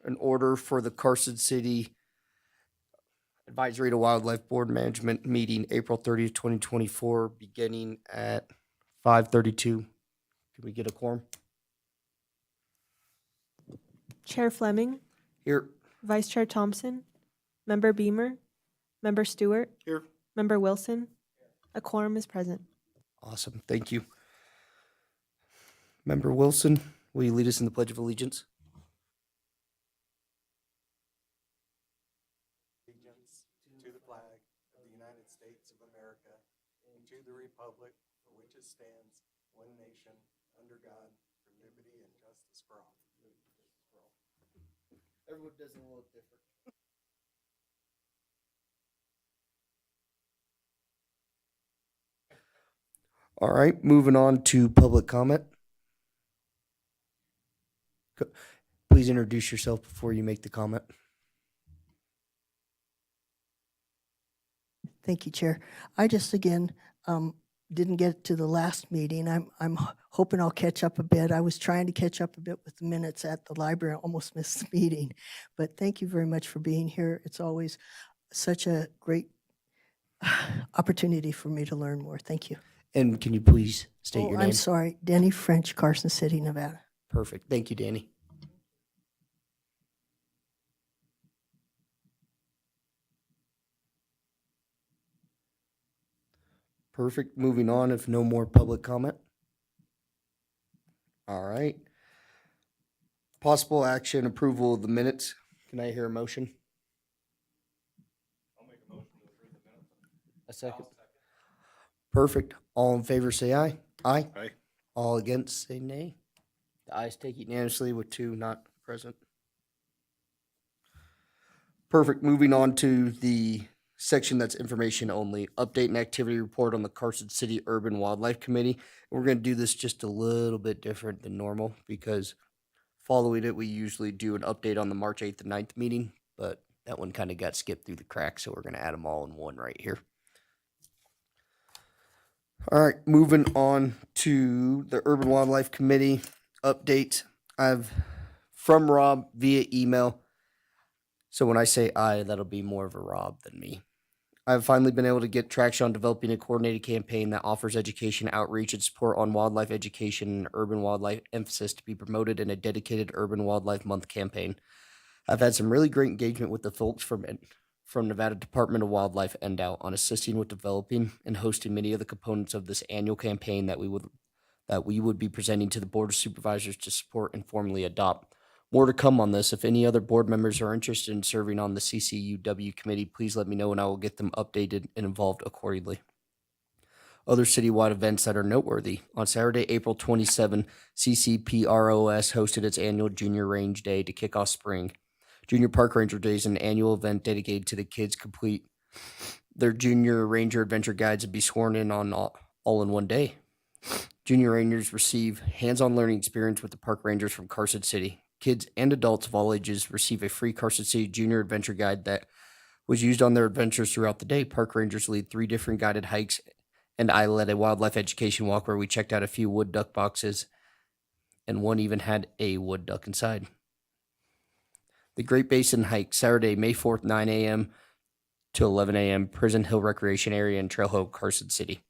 An order for the Carson City Advisory to Wildlife Board Management meeting, April 30th, 2024, beginning at 5:32. Can we get a quorum? Chair Fleming, Here. Vice Chair Thompson, Member Beamer, Member Stewart, Here. Member Wilson. A quorum is present. Awesome. Thank you. Member Wilson, will you lead us in the Pledge of Allegiance? Allegiance to the flag of the United States of America and to the republic for which it stands, one nation, under God, for liberty and justice for all. Everyone does it a little different. All right, moving on to public comment. Please introduce yourself before you make the comment. Thank you, Chair. I just, again, didn't get to the last meeting. I'm hoping I'll catch up a bit. I was trying to catch up a bit with the minutes at the library. I almost missed the meeting. But thank you very much for being here. It's always such a great opportunity for me to learn more. Thank you. And can you please state your name? I'm sorry. Danny French, Carson City, Nevada. Perfect. Thank you, Danny. Perfect. Moving on, if no more public comment. All right. Possible action, approval of the minutes. Can I hear a motion? I'll make a motion to approve the minutes. A second. Perfect. All in favor, say aye. Aye. Aye. All against, say nay. The ayes take unanimously with 2 not present. Perfect. Moving on to the section that's information only. Update and activity report on the Carson City Urban Wildlife Committee. We're going to do this just a little bit different than normal because following it, we usually do an update on the March 8th and 9th meeting, but that one kind of got skipped through the cracks, so we're going to add them all in one right here. All right, moving on to the Urban Wildlife Committee update. I've from Rob via email. So when I say I, that'll be more of a Rob than me. I've finally been able to get traction on developing a coordinated campaign that offers education, outreach, and support on wildlife education and urban wildlife emphasis to be promoted in a dedicated Urban Wildlife Month campaign. I've had some really great engagement with the folks from Nevada Department of Wildlife NDOW on assisting with developing and hosting many of the components of this annual campaign that we would be presenting to the Board of Supervisors to support and formally adopt. More to come on this. If any other board members are interested in serving on the CCUW committee, please let me know and I will get them updated and involved accordingly. Other citywide events that are noteworthy. On Saturday, April 27, CCPROS hosted its annual Junior Range Day to kick off spring. Junior Park Ranger Day is an annual event dedicated to the kids complete their Junior Ranger Adventure Guides and be sworn in on all in one day. Junior Rangers receive hands-on learning experience with the park rangers from Carson City. Kids and adults of all ages receive a free Carson City Junior Adventure Guide that was used on their adventures throughout the day. Park rangers lead 3 different guided hikes and I led a wildlife education walk where we checked out a few wood duck boxes, and one even had a wood duck inside. The Great Basin Hike, Saturday, May 4th, 9 a.m. to 11 a.m., Prison Hill Recreation Area in Trailhead, Carson City.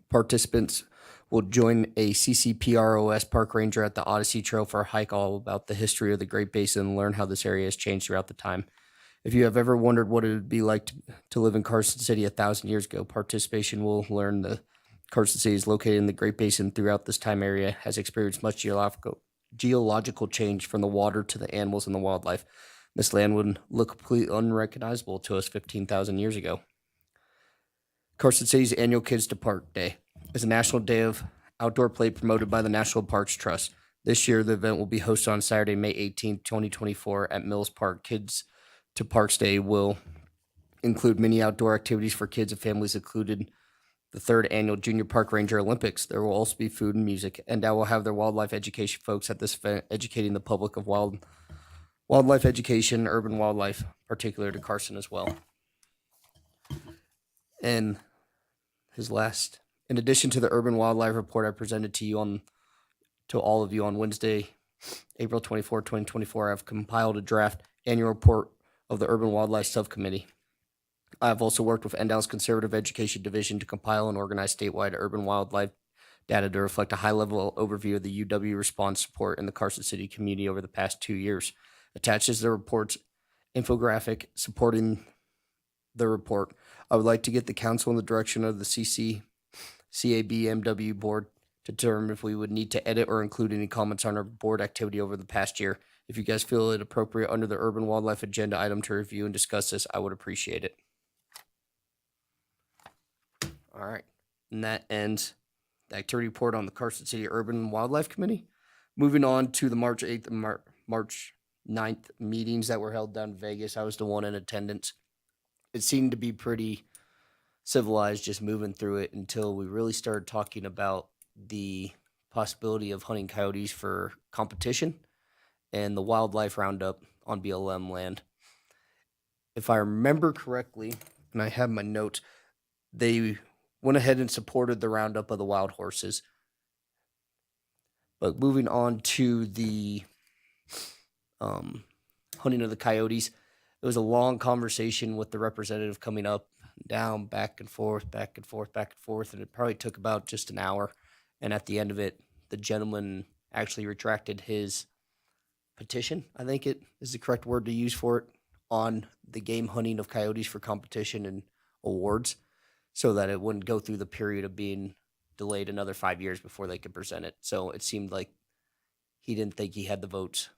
Participants will join a CCPROS park ranger at the Odyssey Trail for a hike all about the history of the Great Basin and learn how this area has changed throughout the time. If you have ever wondered what it would be like to live in Carson City 1,000 years ago, participation will learn the Carson City is located in the Great Basin. Throughout this time area has experienced much geological change from the water to the animals and the wildlife. This land would look completely unrecognizable to us 15,000 years ago. Carson City's annual Kids to Park Day is a national day of outdoor play promoted by the National Parks Trust. This year, the event will be hosted on Saturday, May 18th, 2024 at Mills Park. Kids to Parks Day will include many outdoor activities for kids and families, included the 3rd annual Junior Park Ranger Olympics. There will also be food and music, and I will have their wildlife education folks at this event educating the public of wildlife education, urban wildlife, particular to Carson as well. And in addition to the urban wildlife report I presented to all of you on Wednesday, April 24, 2024, I've compiled a draft annual report of the Urban Wildlife Subcommittee. I've also worked with NDAL's Conservative Education Division to compile and organize statewide urban wildlife data to reflect a high-level overview of the UW response support in the Carson City community over the past 2 years. Attached is the report's infographic supporting the report. I would like to get the council in the direction of the CABMW board to determine if we would need to edit or include any comments on our board activity over the past year. If you guys feel it appropriate under the urban wildlife agenda item to review and discuss this, I would appreciate it. All right. And that ends the activity report on the Carson City Urban Wildlife Committee. Moving on to the March 8th and March 9th meetings that were held down in Vegas. I was the one in attendance. It seemed to be pretty civilized, just moving through it until we really started talking about the possibility of hunting coyotes for competition and the wildlife roundup on BLM land. If I remember correctly, and I have my notes, they went ahead and supported the roundup of the wild horses. But moving on to the hunting of the coyotes, it was a long conversation with the representative coming up, down, back and forth, back and forth, back and forth, and it probably took about just an hour. And at the end of it, the gentleman actually retracted his petition, I think it is the correct word to use for it, on the game hunting of coyotes for competition and awards, so that it wouldn't go through the period of being delayed another 5 years before they could present it. So it seemed like he didn't think he had the votes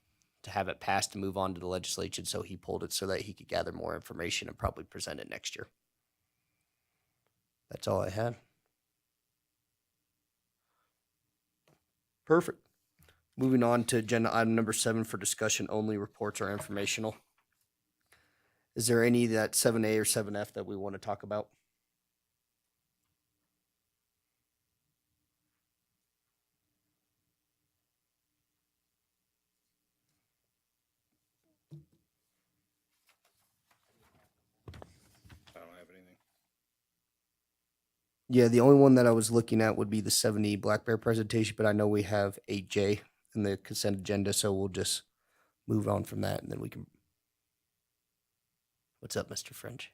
to have it passed and move on to the legislature, so he pulled it so that he could gather more information and probably present it next year. That's all I had. Perfect. Moving on to agenda item number 7 for discussion only. Reports are informational. Is there any that 7A or 7F that we want to talk about? I don't have anything. Yeah, the only one that I was looking at would be the 7E Black Bear presentation, but I know we have 8J in the consent agenda, so we'll just move on from that, and then we can. What's up, Mr. French?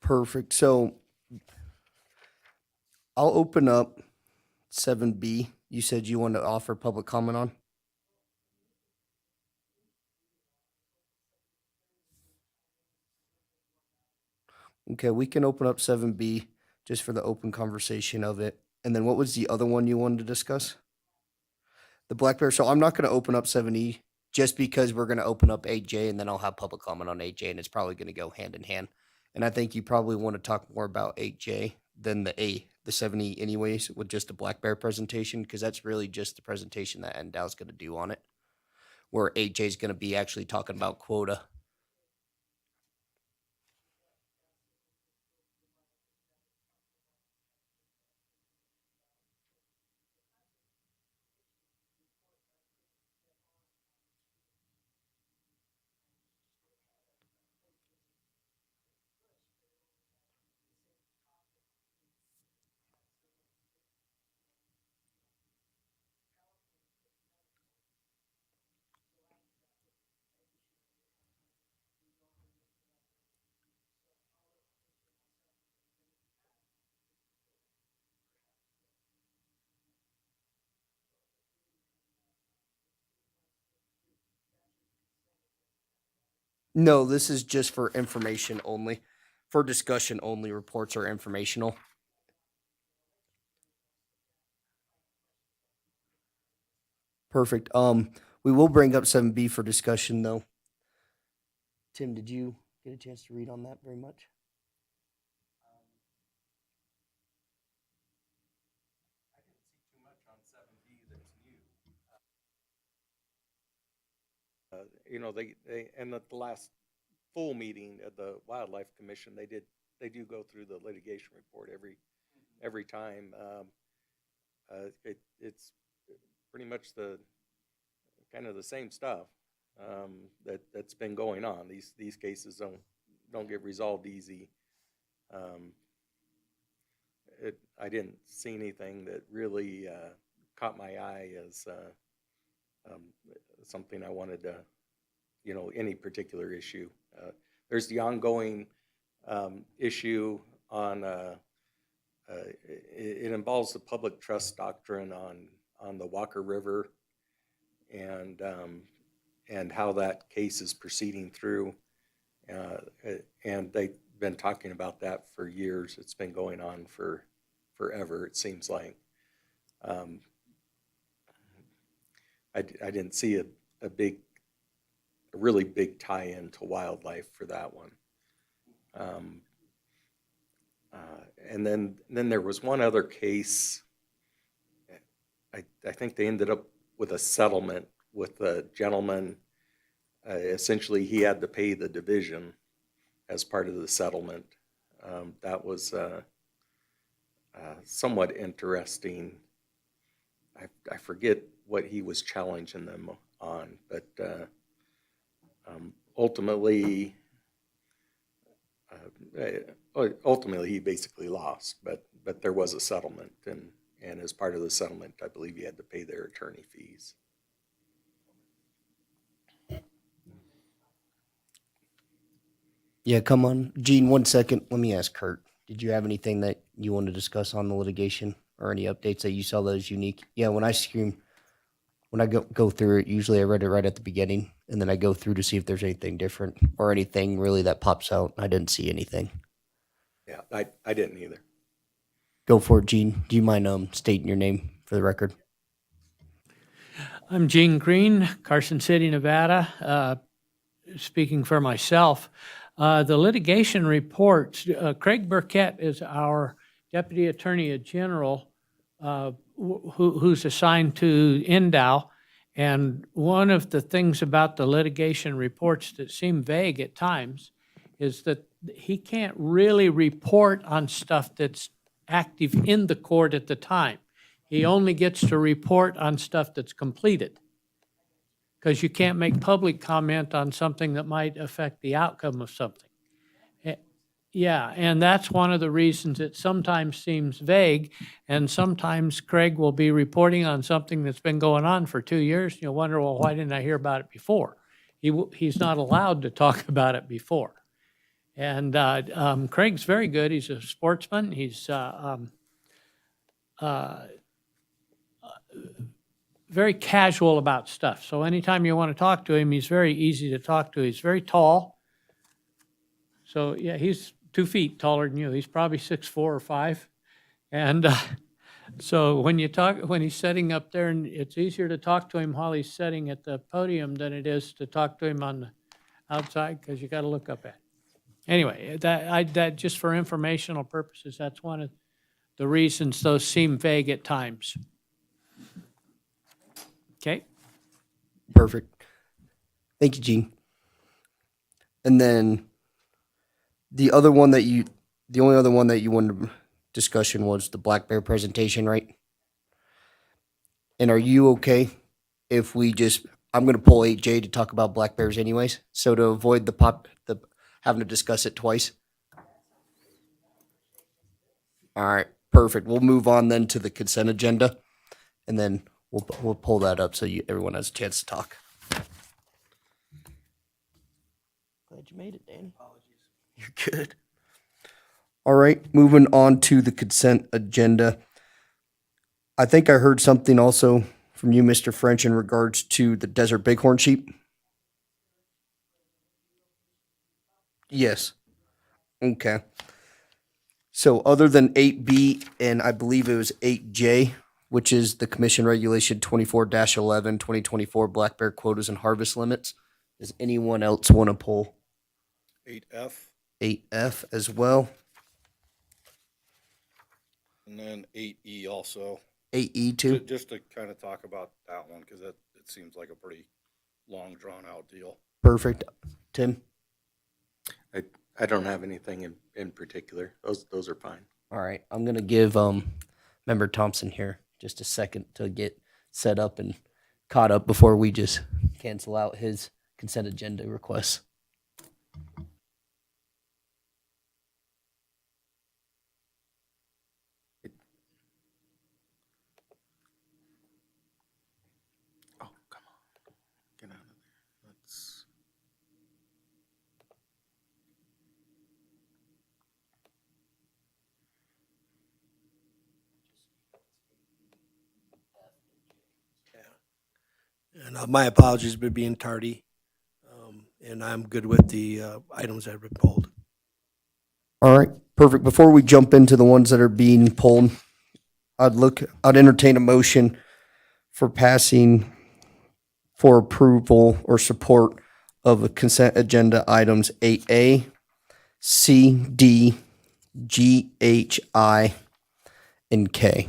Perfect. So I'll open up 7B. You said you want to offer public comment on? Okay, we can open up 7B just for the open conversation of it. And then what was the other one you wanted to discuss? The Black Bear. So I'm not going to open up 7E just because we're going to open up 8J and then I'll have public comment on 8J and it's probably going to go hand in hand. And I think you probably want to talk more about 8J than the 7E anyways with just the Black Bear presentation because that's really just the presentation that Endow's going to do on it. Where 8J is going to be actually talking about quota. No, this is just for information only. For discussion only, reports are informational. Perfect. We will bring up 7B for discussion though. Tim, did you get a chance to read on that very much? I didn't see too much on 7B that's new. And at the last full meeting at the Wildlife Commission, they do go through the litigation report every time. It's pretty much the kind of the same stuff that's been going on. These cases don't get resolved easy. I didn't see anything that really caught my eye as something I wanted to, any particular issue. There's the ongoing issue on, it involves the public trust doctrine on the Walker River and how that case is proceeding through. And they've been talking about that for years. It's been going on for forever, it seems like. I didn't see a really big tie-in to wildlife for that one. And then there was one other case. I think they ended up with a settlement with a gentleman. Essentially, he had to pay the division as part of the settlement. That was somewhat interesting. I forget what he was challenging them on, but ultimately he basically lost. But there was a settlement, and as part of the settlement, I believe he had to pay their attorney fees. Yeah, come on. Gene, 1 second. Let me ask Kurt. Did you have anything that you want to discuss on the litigation or any updates that you saw that was unique? Yeah, when I go through it, usually I read it right at the beginning, and then I go through to see if there's anything different or anything really that pops out. I didn't see anything. Yeah, I didn't either. Go for it, Gene. Do you mind stating your name for the record? I'm Gene Green, Carson City, Nevada. Speaking for myself, the litigation reports, Craig Burkett is our Deputy Attorney General who's assigned to Endow. And one of the things about the litigation reports that seem vague at times is that he can't really report on stuff that's active in the court at the time. He only gets to report on stuff that's completed, because you can't make public comment on something that might affect the outcome of something. Yeah, and that's one of the reasons it sometimes seems vague, and sometimes Craig will be reporting on something that's been going on for 2 years, and you'll wonder, well, why didn't I hear about it before? He's not allowed to talk about it before. And Craig's very good. He's a sportsman. He's very casual about stuff. So anytime you want to talk to him, he's very easy to talk to. He's very tall. So yeah, he's 2 feet taller than you. He's probably 6'4" or 5. And so when he's sitting up there, and it's easier to talk to him while he's sitting at the podium than it is to talk to him on the outside, because you got to look up at him. Anyway, that just for informational purposes, that's one of the reasons those seem vague at times. Okay? Perfect. Thank you, Gene. And then the only other one that you wanted discussion was the black bear presentation, right? And are you okay if we I'm going to pull 8J to talk about black bears anyways, so to avoid the having to discuss it twice. All right, perfect. We'll move on then to the consent agenda, and then we'll pull that up so everyone has a chance to talk. Glad you made it, Danny. Apologies. You're good. All right, moving on to the consent agenda. I think I heard something also from you, Mr. French, in regards to the desert bighorn sheep. Yes. Okay. So other than 8B and I believe it was 8J, which is the Commission Regulation 24-11, 2024 black bear quotas and harvest limits, does anyone else want to pull 8F, 8F as well? and then 8E also. 8E too? Just to kind of talk about that one, because it seems like a pretty long, drawn-out deal. Perfect. Tim? I don't have anything in particular. Those are fine. All right. I'm going to give Member Thompson here just a second to get set up and caught up before we just cancel out his consent agenda requests. Oh, come on. Get out of there. Let's... And my apologies for being tardy. And I'm good with the items that have been pulled. All right. Perfect. Before we jump into the ones that are being pulled, I'd entertain a motion for passing for approval or support of the consent agenda items 8A, C, D, G, H, I, and K.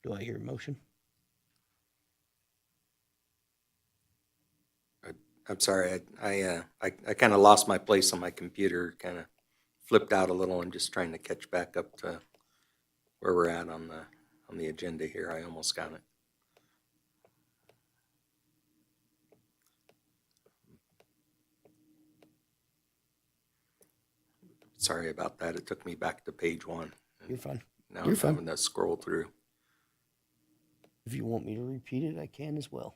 Do I hear a motion? I'm sorry, I kind of lost my place on my computer, kind of flipped out a little. I'm just trying to catch back up to where we're at on the agenda here. I almost got it. Sorry about that. It took me back to page 1. You're fine. Now You're I'm fine. having to scroll through. If you want me to repeat it, I can as well.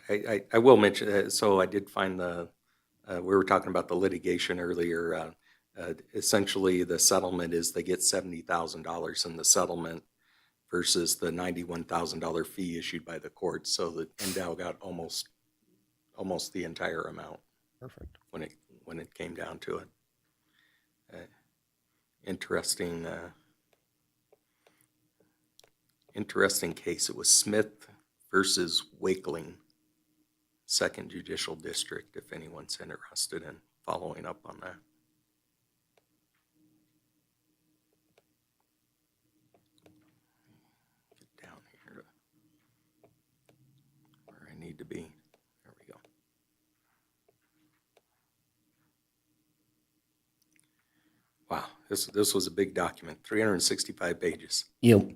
I will mention, so I did find we were talking about the litigation earlier. Essentially, the settlement is they get $70,000 in the settlement versus the $91,000 fee issued by the court. So the Endow got almost the entire amount Perfect. when it came down to it. Interesting case. It was Smith versus Wakeling, 2nd Judicial District, if anyone's interested in following up on that. Get down here to where I need to be. There we go. Wow, this was a big document, 365 pages. Yep.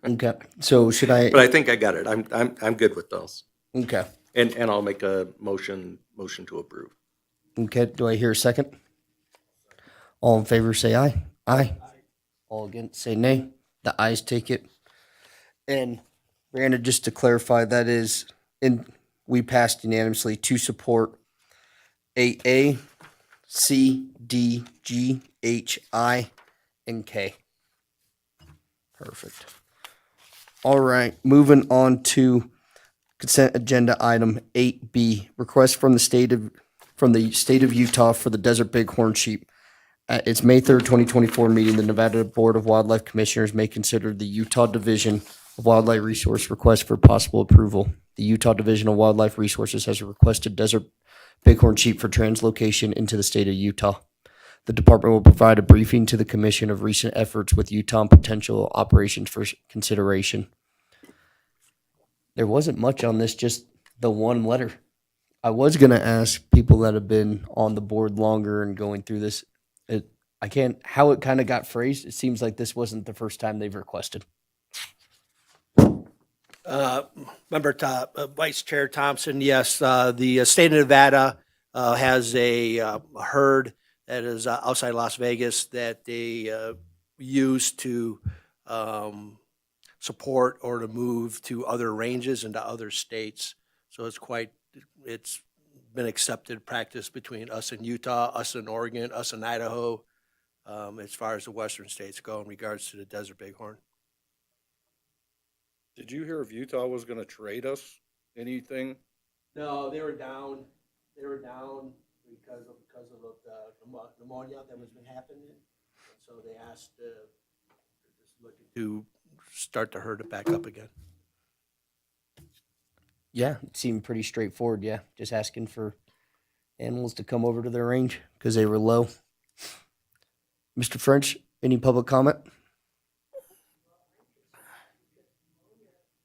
Okay. So should I? But I think I got it. I'm good with those. Okay. And I'll make a motion to approve. Okay. Do I hear a second? All in favor, say aye. Aye. All against, say nay. The ayes take it. And Brandon, just to clarify, that is, we passed unanimously to support 8A, C, D, G, H, I, and K. Perfect. All right, moving on to Consent agenda item 8B, request from the state of Utah for the desert bighorn sheep. At its May 3rd, 2024 meeting, the Nevada Board of Wildlife Commissioners may consider the Utah Division of Wildlife Resource request for possible approval. The Utah Division of Wildlife Resources has requested desert bighorn sheep for translocation into the state of Utah. The department will provide a briefing to the commission of recent efforts with Utah and potential operations for consideration. There wasn't much on this, just the one letter. I was going to ask people that have been on the board longer and going through this. I can't, how it kind of got phrased, it seems like this wasn't the first time they've requested. Vice Chair Thompson, yes, the state of Nevada has a herd that is outside Las Vegas that they use to support or to move to other ranges and to other states. So it's been accepted practice between us in Utah, us in Oregon, us in Idaho, as far as the western states go in regards to the desert bighorn. Did you hear if Utah was gonna trade us anything? No, they were down because of the pneumonia that was been happening. And so they asked just looking to start the herd back up again. Yeah, it seemed pretty straightforward. Yeah, just asking for animals to come over to their range because they were low. Mr. French, any public comment?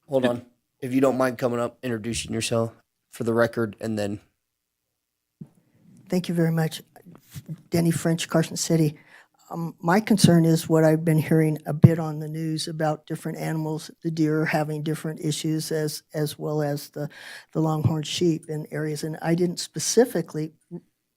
Hold on. If you don't mind coming up, introducing yourself for the record, and then. Thank you very much. Denny French, Carson City. My concern is what I've been hearing a bit on the news about different animals, the deer having different issues as well as the longhorn sheep in areas. And I didn't specifically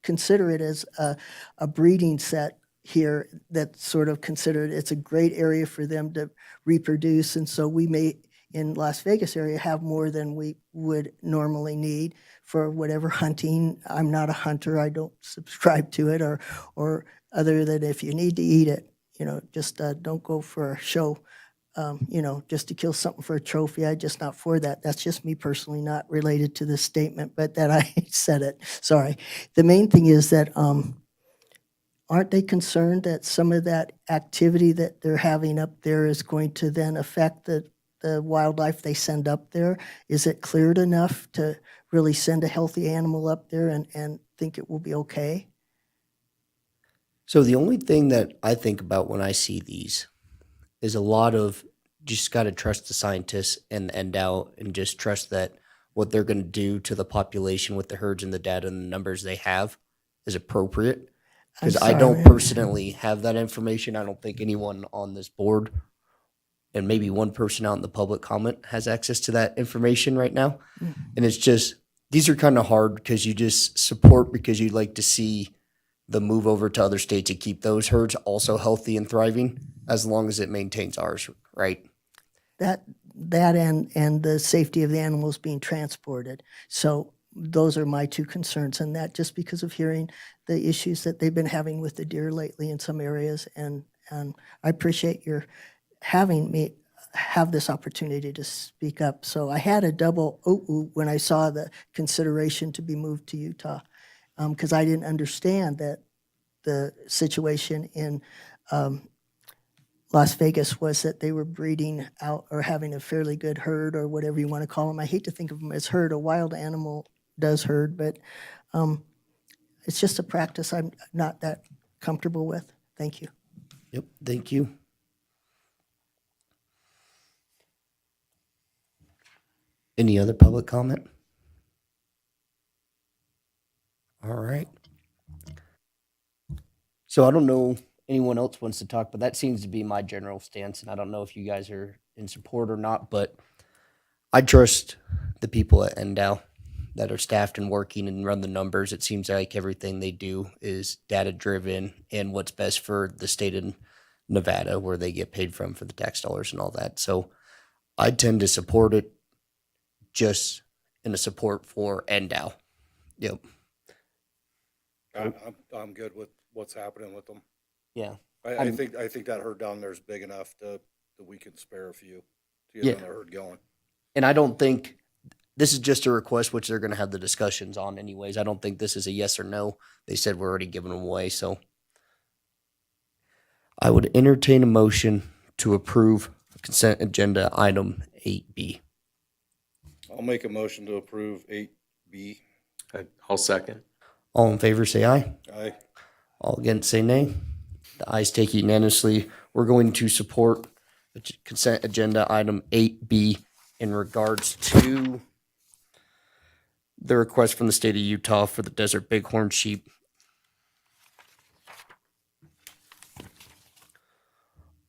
consider it as a breeding set here that sort of considered it's a great area for them to reproduce. And so we may, in Las Vegas area, have more than we would normally need for whatever hunting. I'm not a hunter. I don't subscribe to it or other than if you need to eat it, just don't go for a show, just to kill something for a trophy. I'm just not for that. That's just me personally, not related to this statement, but that I said it. Sorry. The main thing is that aren't they concerned that some of that activity that they're having up there is going to then affect the wildlife they send up there? Is it cleared enough to really send a healthy animal up there and think it will be okay? So the only thing that I think about when I see these is a lot of just got to trust the scientists and end out and just trust that what they're going to do to the population with the herds and the data and the numbers they have is appropriate. Because I don't personally have that information. I don't think anyone on this board and maybe one person out in the public comment has access to that information right now. And it's just, these are kind of hard because you just support because you'd like to see the move over to other states to keep those herds also healthy and thriving as long as it maintains ours, right? That and the safety of the animals being transported. So those are my two concerns, and that just because of hearing the issues that they've been having with the deer lately in some areas. And I appreciate your having me have this opportunity to speak up. So I had a double ooh when I saw the consideration to be moved to Utah, because I didn't understand that the situation in Las Vegas was that they were breeding out or having a fairly good herd or whatever you want to call them. I hate to think of them as herd. A wild animal does herd, but it's just a practice I'm not that comfortable with. Thank you. Yep, thank you. Any other public comment? All right. So I don't know anyone else wants to talk, but that seems to be my general stance, and I don't know if you guys are in support or not, but I trust the people at NDOW that are staffed and working and run the numbers. It seems like everything they do is data-driven and what's best for the state of Nevada, where they get paid from for the tax dollars and all that. So I tend to support it just in a support for NDOW. Yep. I'm good with what's happening with them. Yeah. I think that herd down there is big enough that we can spare a few to get Yeah. the herd going. And I don't think this is just a request, which they're going to have the discussions on anyways. I don't think this is a yes or no. They said we're already giving them away, so I would entertain a motion to approve consent agenda item 8B. I'll make a motion to approve 8B. I'll second. All in favor, say aye. Aye. All against, say nay. The ayes take it unanimously. We're going to support consent agenda item 8B in regards to the request from the state of Utah for the desert bighorn sheep.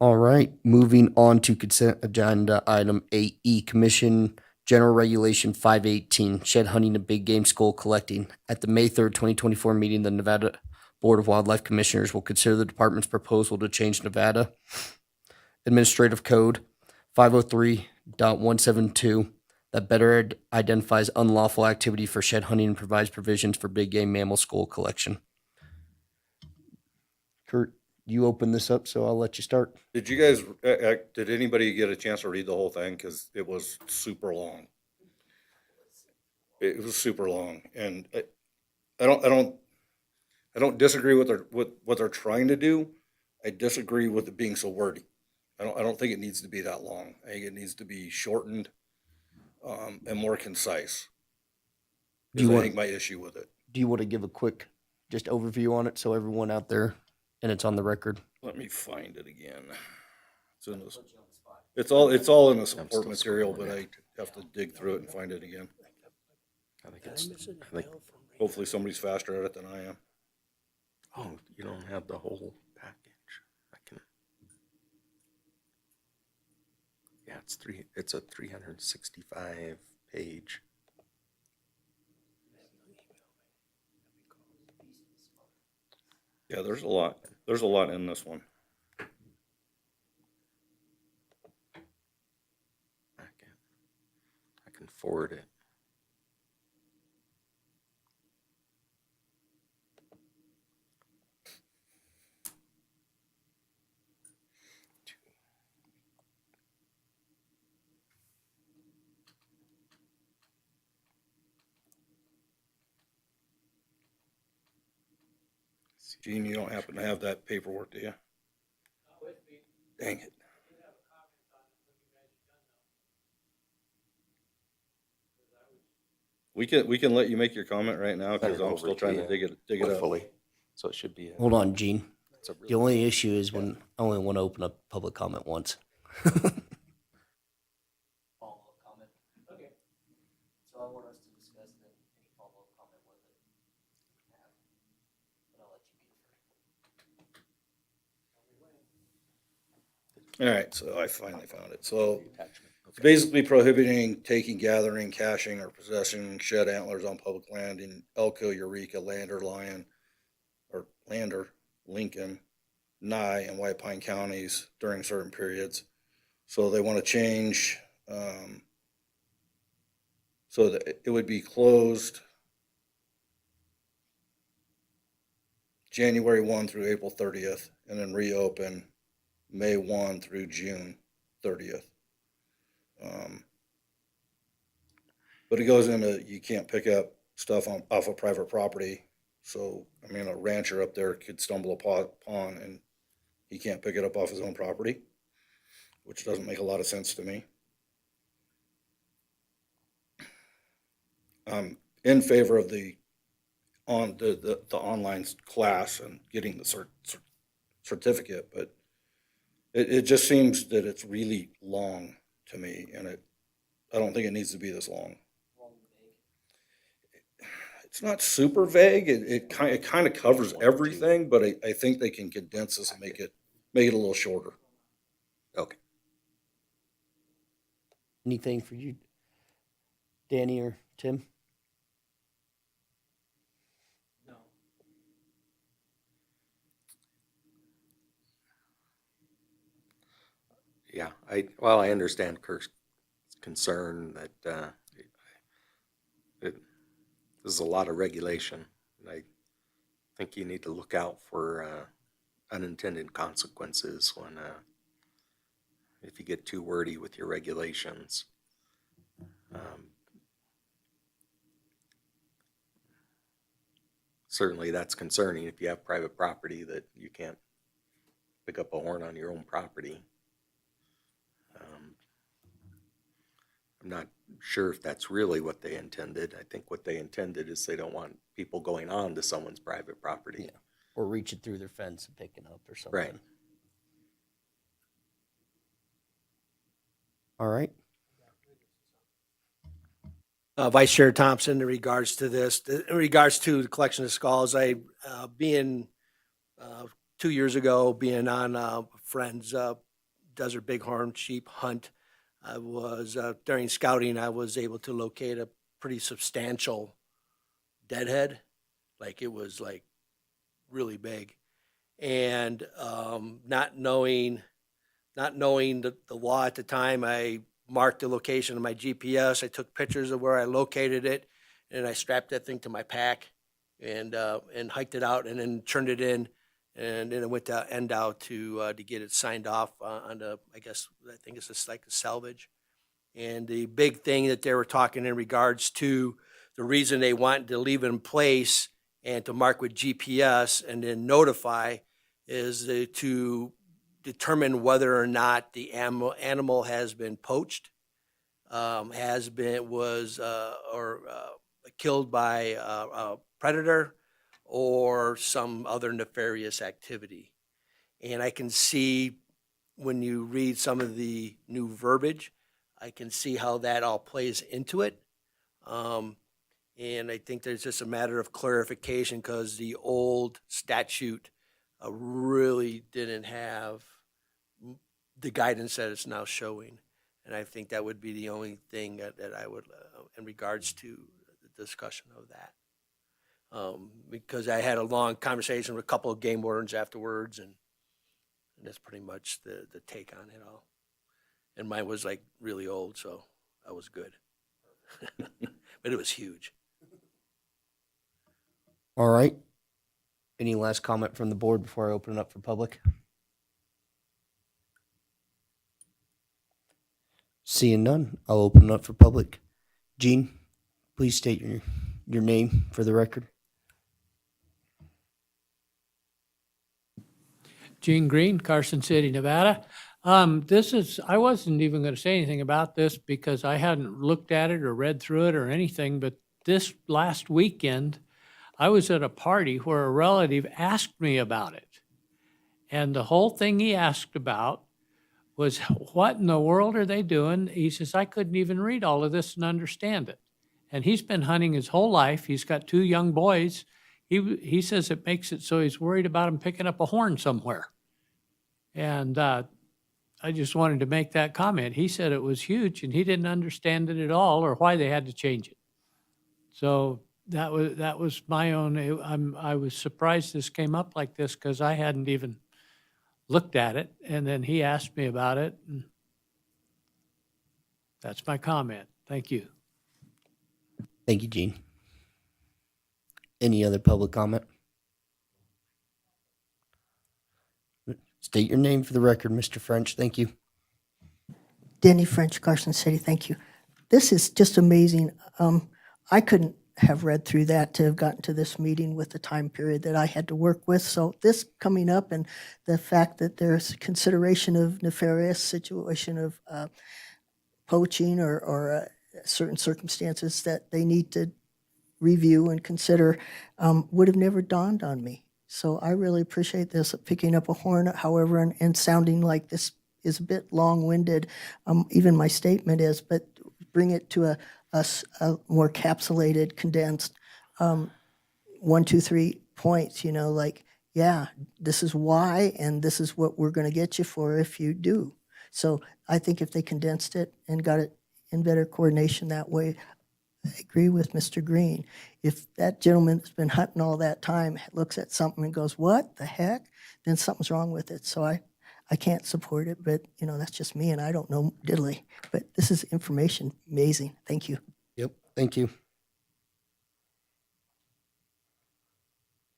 All right, moving on to consent agenda item 8E, Commission General Regulation 518, shed hunting and big game skull collecting. At the May 3rd, 2024 meeting, the Nevada Board of Wildlife Commissioners will consider the department's proposal to change Nevada Administrative Code 503.172 that better identifies unlawful activity for shed hunting and provides provisions for big game mammal skull collection. Kurt, you open this up, so I'll let you start. Did you guys, did anybody get a chance to read the whole thing? Because it was super long. It was super long, and I don't disagree with what they're trying to do. I disagree with it being so wordy. I don't think it needs to be that long. I think it needs to be shortened and more concise. Do you I want- think my issue with it. Do you want to give a quick just overview on it so everyone out there, and it's on the record? Let me find it again. It's in this. It's all in the support still material, but scrolling I have to dig through it and find it again. I think I think, Hopefully somebody's faster at it than I am. oh, you don't have the whole package. I can. Yeah, it's a 365 page. Yeah, there's a lot. There's a lot in this one. I can forward it. Gene, you don't happen to have that paperwork, do you? Dang it. We can let you make your comment right now because Send it I'm over still to trying to you dig it up. Hopefully. So it should be. Hold on, Gene. It's a The only issue is when I only want to open up public comment once. Follow-up comment. Okay. So I want us to discuss then any follow-up comment with it. But I'll let you be the first. All right, so I finally found it. So it's basically prohibiting taking, gathering, caching, or possessing shed antlers on public land in Elko, Eureka, Lander, Lincoln, Nye, and White Pine counties during certain periods. So they want to change, so that it would be closed January 1 through April 30th, and then reopen May 1 through June 30th. But it goes into, you can't pick up stuff off of private property. So, I mean, a rancher up there could stumble upon and he can't pick it up off his own property, which doesn't make a lot of sense to me. I'm in favor of the online class and getting the certificate, but it just seems that it's really long to me, and I don't think it needs to be this long. It's not super vague. It kind of covers everything, but I think they can condense this and make it a little shorter. Okay. Anything for you, Danny or Tim? Yeah, I understand Kirk's concern that this is a lot of regulation. And I think you need to look out for unintended consequences when if you get too wordy with your regulations. certainly that's concerning if you have private property that you can't pick up a horn on your own property. I'm not sure if that's really what they intended. I think what they intended is they don't want people going on to someone's private property. Yeah. Or reaching through their fence and picking up or something. Right. All right. Vice Chair Thompson, in regards to this, in regards to the collection of skulls, being 2 years ago, being on a friend's desert bighorn sheep hunt, I was, during scouting, I was able to locate a pretty substantial deadhead. Like, it was like really big. And not knowing the law at the time, I marked the location of my GPS. I took pictures of where I located it, and I strapped that thing to my pack and hiked it out and then turned it in. And then I went to NDOW to get it signed off on the, I think it's just like a salvage. And the big thing that they were talking in regards to the reason they want to leave it in place and to mark with GPS and then notify is to determine whether or not the animal has been poached, killed by a predator or some other nefarious activity. And I can see when you read some of the new verbiage, I can see how that all plays into it. And I think there's just a matter of clarification because the old statute really didn't have the guidance that it's now showing. And I think that would be the only thing that I would, in regards to the discussion of that. Because I had a long conversation with a couple of game wardens afterwards, and that's pretty much the take on it all. And mine was like really old, so that was good. But it was huge. All right. Any last comment from the board before I open it up for public? Seeing none, I'll open it up for public. Gene, please state your name for the record. Gene Green, Carson City, Nevada. I wasn't even going to say anything about this because I hadn't looked at it or read through it or anything, but this last weekend, I was at a party where a relative asked me about it. And the whole thing he asked about was, what in the world are they doing? He says, I couldn't even read all of this and understand it. And he's been hunting his whole life. He's got 2 young boys. He says it makes it so he's worried about him picking up a horn somewhere. And I just wanted to make that comment. He said it was huge and he didn't understand it at all or why they had to change it. So that was my own, I was surprised this came up like this because I hadn't even looked at it. And then he asked me about it. And that's my comment. Thank you. Thank you, Gene. Any other public comment? State your name for the record, Mr. French. Thank you. Denny French, Carson City, thank you. This is just amazing. I couldn't have read through that to have gotten to this meeting with the time period that I had to work with. So this coming up and the fact that there's consideration of nefarious situation of poaching or certain circumstances that they need to review and consider would have never dawned on me. So I really appreciate this, picking up a horn, however, and sounding like this is a bit long-winded. Even my statement is, but bring it to a more capsulated, condensed 1, 2, 3 points, like, yeah, this is why, and this is what we're going to get you for if you do. So I think if they condensed it and got it in better coordination that way, I agree with Mr. Green. If that gentleman that's been hunting all that time looks at something and goes, what the heck, then something's wrong with it. So I can't support it, but, that's just me, and I don't know diddly. But this is information, amazing. Thank you. Yep. Thank you.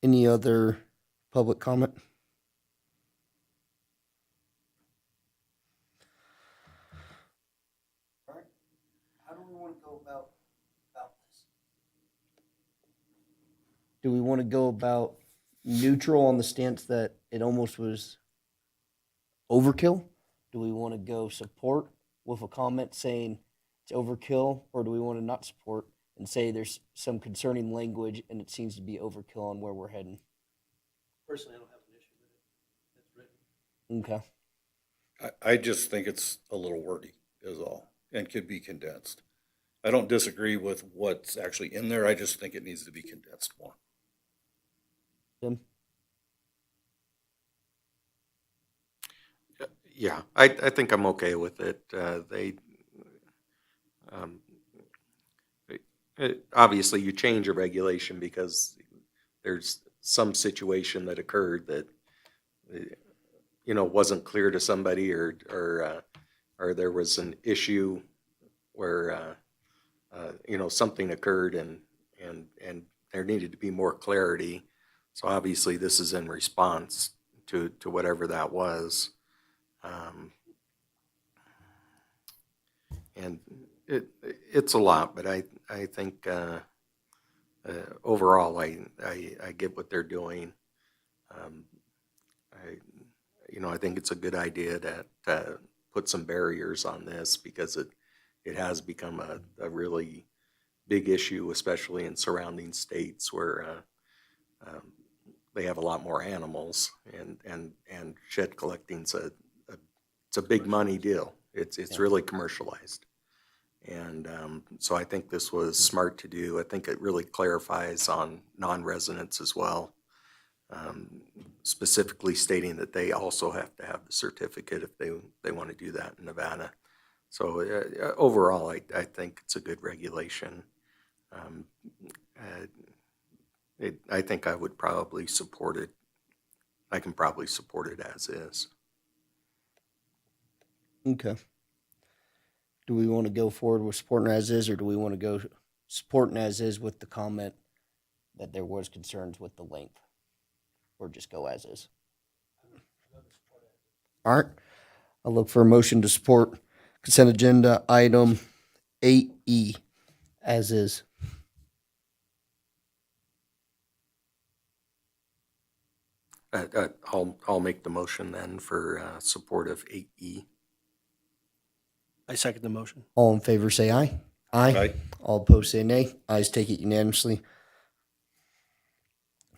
Any other public comment? All right. How do we want to go about this? Do we want to go about neutral on the stance that it almost was overkill? Do we want to go support with a comment saying it's overkill, or do we want to not support and say there's some concerning language and it seems to be overkill on where we're heading? Personally, I don't have an issue with it. It's written. Okay. I just think it's a little wordy is all, and could be condensed. I don't disagree with what's actually in there. I just think it needs to be condensed more. Tim? Yeah, I think I'm okay with it. Um, obviously you change a regulation because there's some situation that occurred that, wasn't clear to somebody or there was an issue where, something occurred and there needed to be more clarity. So obviously this is in response to whatever that was. And it's a lot, but I think overall I get what they're doing. I think it's a good idea to put some barriers on this because it has become a really big issue, especially in surrounding states where they have a lot more animals and shed collecting's it's a big money deal. It's really commercialized. And so I think this was smart to do. I think it really clarifies on non-residents as well, specifically stating that they also have to have the certificate if they want to do that in Nevada. So overall, I think it's a good regulation. I think I would probably support it. I can probably support it as is. Okay. Do we want to go forward with supporting as is, or do we want to go supporting as is with the comment that there was concerns with the length? Or just go as is? All right. I'll look for a motion to support consent agenda item 8E as is. I'll make the motion then for support of 8E. I second the motion. All in favor say aye. Aye. All opposed say nay. Ayes take it unanimously.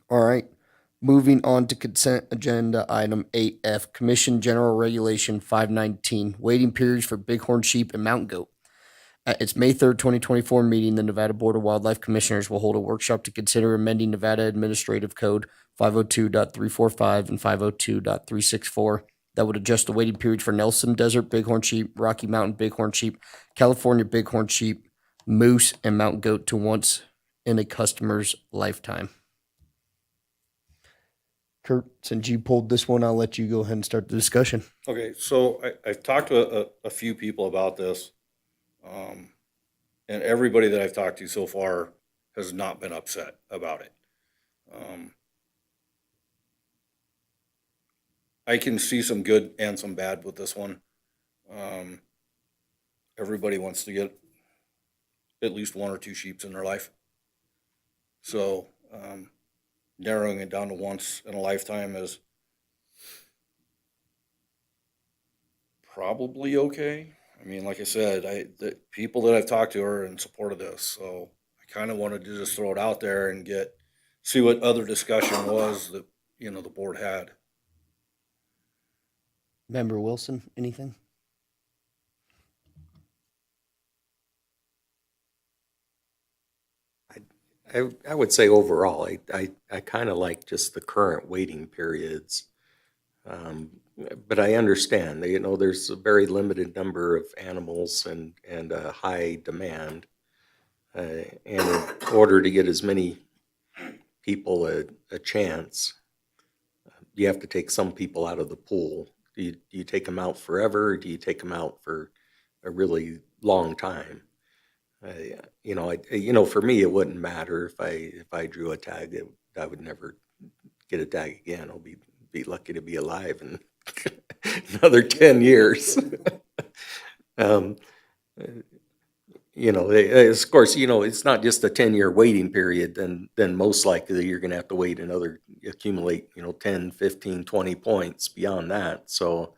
All right. Moving on to consent agenda item 8F, Commission General Regulation 519, waiting periods for bighorn sheep and mountain goat. At its May 3rd, 2024 meeting, the Nevada Board of Wildlife Commissioners will hold a workshop to consider amending Nevada Administrative Code 502.345 and 502.364 that would adjust the waiting period for Nelson Desert bighorn sheep, Rocky Mountain bighorn sheep, California bighorn sheep, moose, and mountain goat to once in a customer's lifetime. Kurt, since you pulled this one, I'll let you go ahead and start the discussion. Okay, so I've talked to a few people about this, and everybody that I've talked to so far has not been upset about it. I can see some good and some bad with this one. Everybody wants to get at least one or two sheeps in their life. So narrowing it down to once in a lifetime is probably okay. I mean, like I said, the people that I've talked to are in support of this, so I kind of wanted to just throw it out there and see what other discussion was that, the board had. Member Wilson, anything? I would say overall, I kind of like just the current waiting periods. But I understand, there's a very limited number of animals and a high demand. And in order to get as many people a chance, you have to take some people out of the pool. Do you take them out forever, or do you take them out for a really long time? For me, it wouldn't matter if I drew a tag. I would never get a tag again. I'll be lucky to be alive in another 10 years. you know, of course, you know, it's not just a 10-year waiting period, then most likely you're gonna have to wait another, accumulate, you know, 10, 15, 20 points beyond that. So,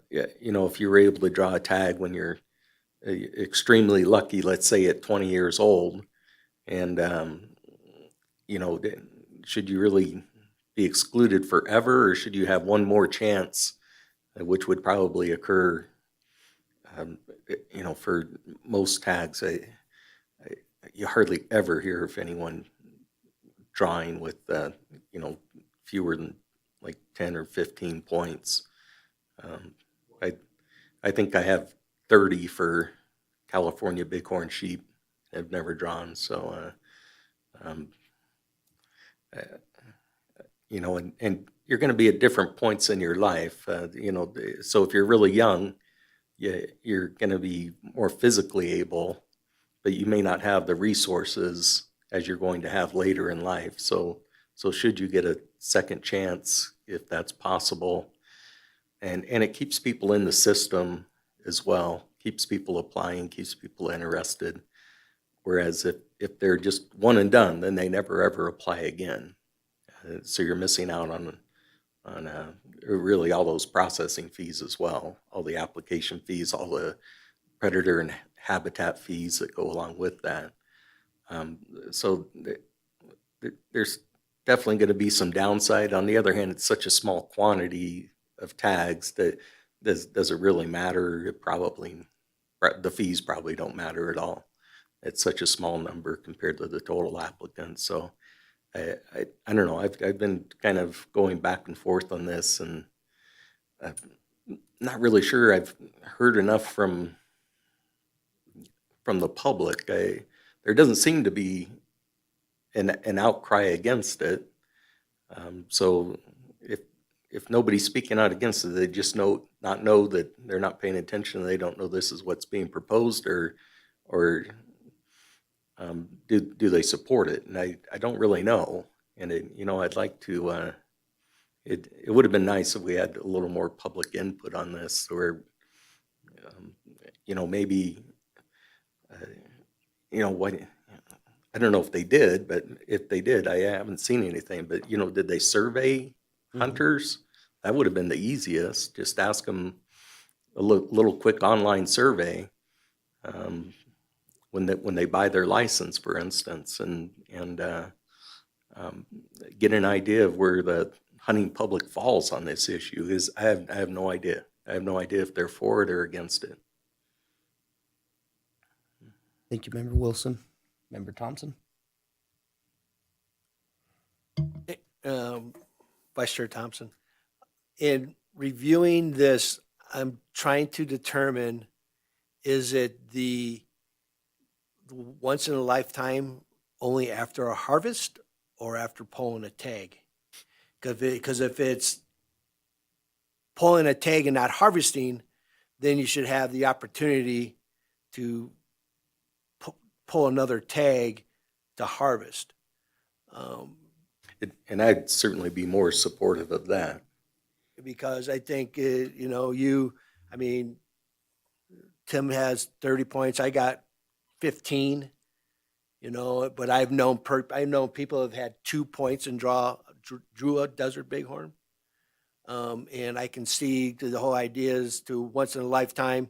yeah, you know, if you were able to draw a tag when you're extremely lucky, let's say at 20 years old, and, you know, should you really be excluded forever, or should you have one more chance, which would probably occur, um, you know, for most tags. You hardly ever hear of anyone drawing with, you know, fewer than like 10 or 15 points. Um, I, I think I have 30 for California bighorn sheep. I've never drawn, so, um, uh, you know, and you're going to be at different points in your life, you know, so if you're really young, you're going to be more physically able, but you may not have the resources as you're going to have later in life. So should you get a second chance, if that's possible, and it keeps people in the system as well, keeps people applying, keeps people interested. Whereas if they're just one and done, then they never ever apply again. So you're missing out on really all those processing fees as well, all the application fees, all the predator and habitat fees that go along with that. Um, so there's definitely going to be some downside. On the other hand, it's such a small quantity of tags that does it really matter? It probably, the fees probably don't matter at all. It's such a small number compared to the total applicants. So I don't know. I've been kind of going back and forth on this, and I'm not really sure I've heard enough from the public. There doesn't seem to be an outcry against it. So if nobody's speaking out against it, they just not know that they're not paying attention. They don't know this is what's being proposed, or do they support it? And I don't really know. And you know, I'd like to. It would have been nice if we had a little more public input on this, or you know, maybe you know what. I don't know if they did, but if they did, I haven't seen anything. But you know, did they survey hunters? That would have been the easiest. Just ask them a little quick online survey when they buy their license, for instance, and get an idea of where the hunting public falls on this issue. Is I have no idea. I have no idea if they're for it or against it. Thank you, Member Wilson. Member Thompson? Vice Chair Thompson, in reviewing this, I'm trying to determine, is it the once in a lifetime only after a harvest or after pulling a tag? Because if it's pulling a tag and not harvesting, then you should have the opportunity to pull another tag to harvest. And I'd certainly be more supportive of that. Because I think, you know, I mean, Tim has 30 points. I got 15, you know, but I've known people have had 2 points and drew a desert bighorn. And I can see the whole idea is to once in a lifetime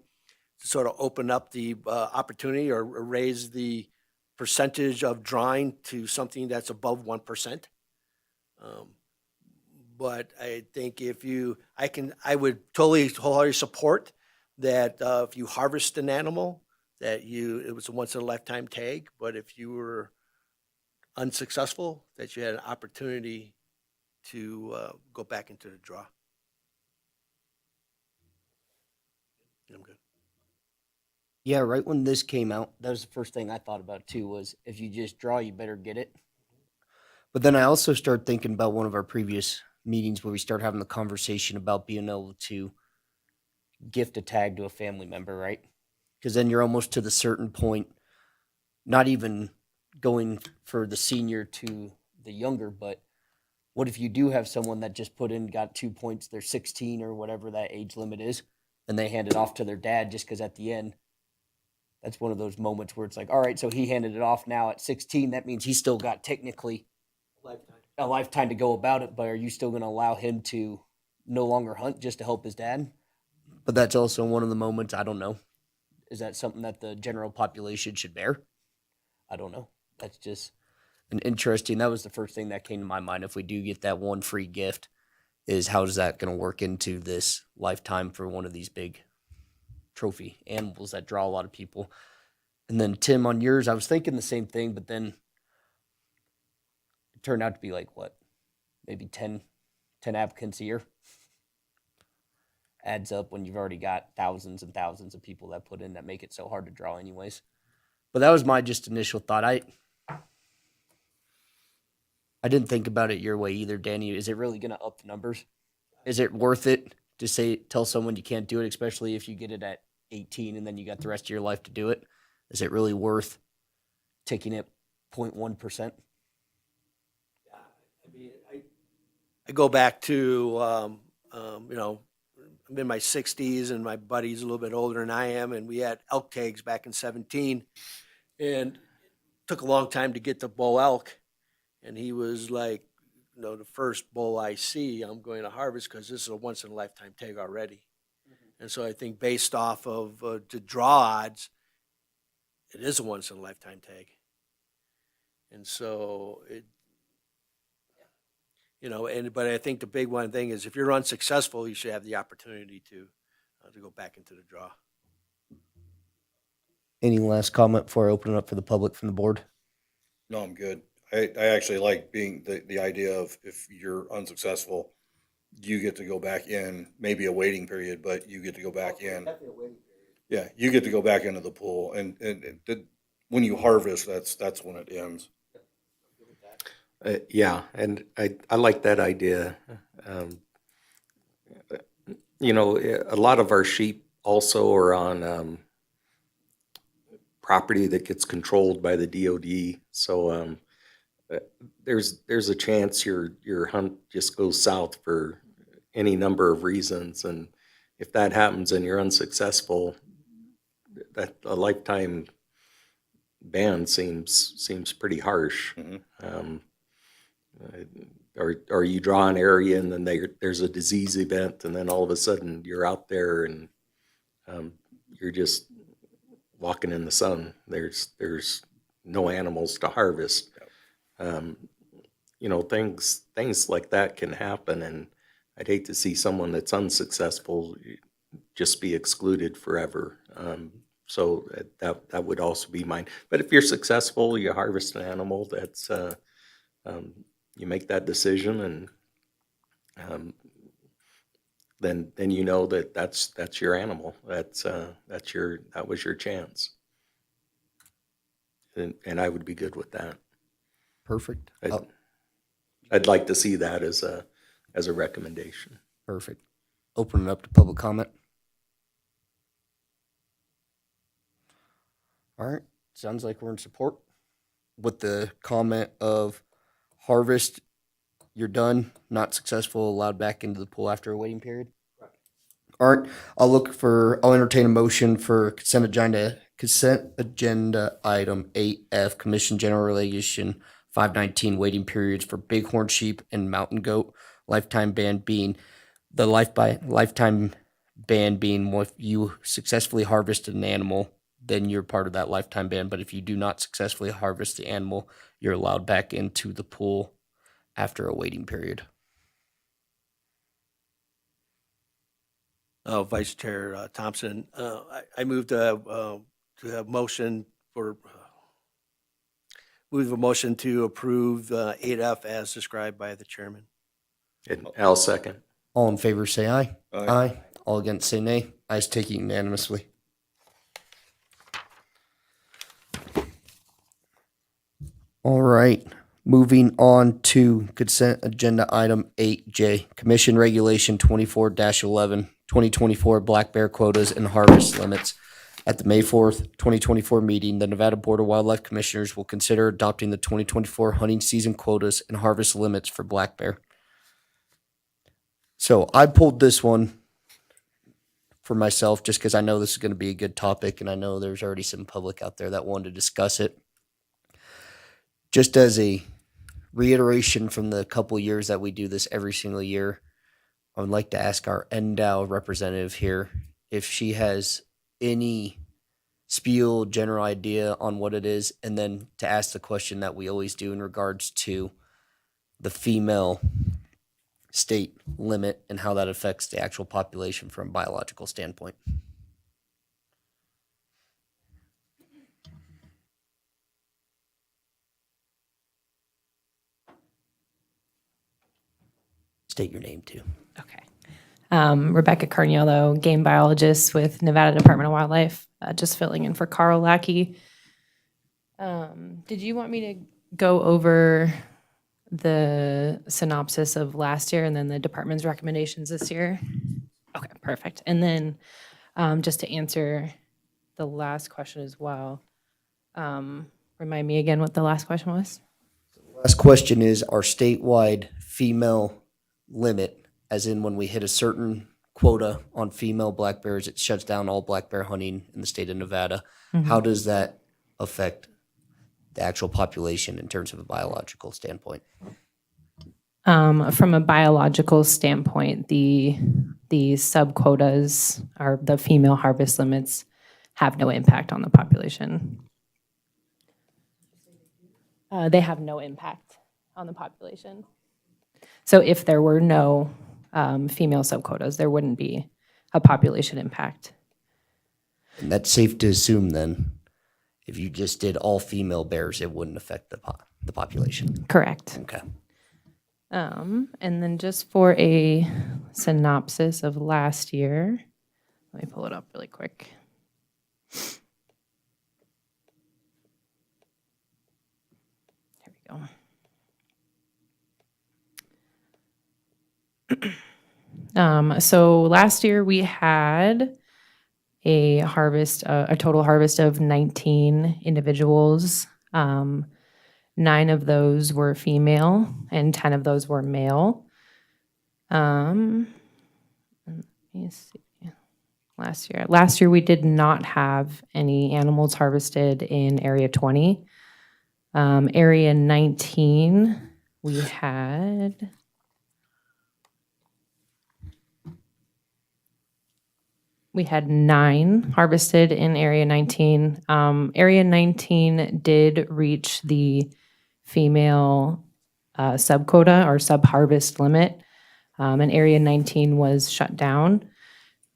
to sort of open up the opportunity or raise the percentage of drawing to something that's above 1%. But I think I would totally wholeheartedly support that if you harvest an animal, it was a once in a lifetime tag. But if you were unsuccessful, that you had an opportunity to go back into the draw. I'm good. Yeah, right when this came out, that was the first thing I thought about too, was if you just draw, you better get it. But then I also started thinking about one of our previous meetings where we started having the conversation about being able to gift a tag to a family member, right? Because then you're almost to the certain point, not even going for the senior to the younger, but what if you do have someone that just got 2 points, they're 16 or whatever that age limit is, and they hand it off to their dad just because at the end that's one of those moments where it's like, all right, so he handed it off now at 16. That means he's still got technically a lifetime to go about it, but are you still going to allow him to no longer hunt just to help his dad? But that's also one of the moments, I don't know. Is that something that the general population should bear? I don't know. That's just an interesting, that was the first thing that came to my mind. If we do get that one free gift, is how is that going to work into this lifetime for one of these big trophy animals that draw a lot of people? And then Tim, on yours, I was thinking the same thing, but then it turned out to be like what, maybe 10 applicants a year. Adds up when you've already got thousands and thousands of people that put in that make it so hard to draw anyways. But that was my just initial thought. I didn't think about it your way either, Danny. Is it really going to up the numbers? Is it worth it to tell someone you can't do it, especially if you get it at 18 and then you got the rest of your life to do it? Is it really worth taking it 0.1%? I mean, I go back to, you know, I'm in my 60s and my buddy's a little bit older than I am, and we had elk tags back in 17, and it took a long time to get the bull elk, and he was like, you know, the first bull I see, I'm going to harvest because this is a once-in-a-lifetime tag already. And so I think based off of the draw odds, it is a once-in-a-lifetime tag. And so it, you know, but I think the big one thing is if you're unsuccessful, you should have the opportunity to go back into the draw. Any last comment before I open it up for the public from the board? No, I'm good. I actually like being the idea of if you're unsuccessful, you get to go back in, maybe a waiting period, but you get to go back in. Yeah, you get to go back into the pool, and when you harvest, that's when it ends. Yeah, and I like that idea. You know, a lot of our sheep also are on property that gets controlled by the DOD. So there's a chance your hunt just goes south for any number of reasons, and if that happens and you're unsuccessful, that a lifetime ban seems pretty harsh. Or you draw an area and then there's a disease event, and then all of a sudden you're out there and you're just walking in the sun. There's no animals to harvest. You know, things like that can happen, and I'd hate to see someone that's unsuccessful just be excluded forever. So that would also be mine. But if you're successful, you harvest an animal, that's you make that decision, and then you know that's your animal. That was your chance, and I would be good with that. Perfect. I'd like to see that as a recommendation. Perfect. Open it up to public comment. All right. Sounds like we're in support with the comment of harvest, you're done, not successful, allowed back into the pool after a waiting period. All right. I'll entertain a motion for consent agenda item 8F, Commission General Regulation 519, waiting periods for bighorn sheep and mountain goat. Lifetime ban being if you successfully harvested an animal, then you're part of that lifetime ban. But if you do not successfully harvest the animal, you're allowed back into the pool after a waiting period. Vice Chair Thompson, I moved to have motion for move a motion to approve 8F as described by the chairman. And I'll second. All in favor, say aye. Aye. All against, say nay. Ayes taken unanimously. All right. Moving on to consent agenda item 8J, Commission Regulation 24-11, 2024 black bear quotas and harvest limits. At the May 4th, 2024 meeting, the Nevada Board of Wildlife Commissioners will consider adopting the 2024 hunting season quotas and harvest limits for black bear. So I pulled this one for myself, just because I know this is going to be a good topic, and I know there's already some public out there that wanted to discuss it. Just as a reiteration from the couple years that we do this every single year, I would like to ask our NDOW representative here if she has any spiel, general idea on what it is, and then to ask the question that we always do in regards to the female state limit and how that affects the actual population from a biological standpoint. State your name too. Okay. Rebecca Carniello, game biologist with Nevada Department of Wildlife, just filling in for Carl Lackey. Did you want me to go over the synopsis of last year and then the department's recommendations this year? Okay, perfect. And then just to answer the last question as well, remind me again what the last question was? Last question is our statewide female limit, as in when we hit a certain quota on female black bears, it shuts down all black bear hunting in the state of Nevada. How does that affect the actual population in terms of a biological standpoint? From a biological standpoint, the sub-quotas or the female harvest limits have no impact on the population. They have no impact on the population. So if there were no female sub-quotas, there wouldn't be a population impact. And that's safe to assume then, if you just did all female bears, it wouldn't affect the population. Correct. Okay. And then just for a synopsis of last year, let me pull it up really quick. Here we go. So last year we had a harvest, a total harvest of 19 individuals. 9 of those were female and 10 of those were male. Let me see. Last year we did not have any animals harvested in Area 20. Area 19, we had We had 9 harvested in Area 19. Area 19 did reach the female subquota or sub-harvest limit, and Area 19 was shut down.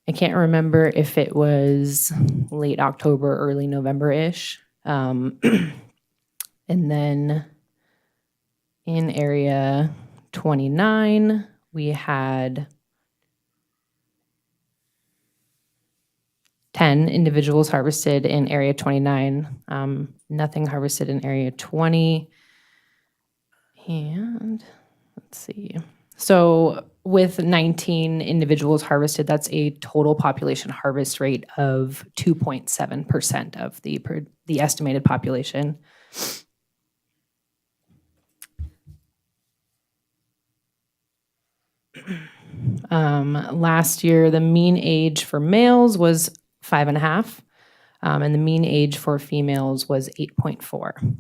I can't remember if it was late October, early November-ish. And then in Area 29, we had 10 individuals harvested in Area 29, nothing harvested in Area 20. And let's see. So with 19 individuals harvested, that's a total population harvest rate of 2.7% of the estimated population. Last year, the mean age for males was 5.5, and the mean age for females was 8.4.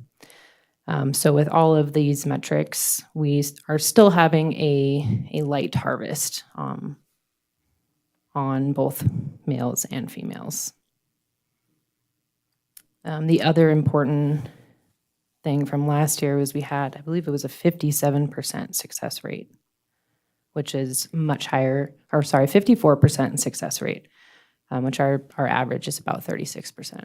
So with all of these metrics, we are still having a light harvest on both males and females. The other important thing from last year was we had, I believe it was a 57% success rate, which is much higher, or sorry, 54% success rate, which our average is about 36%.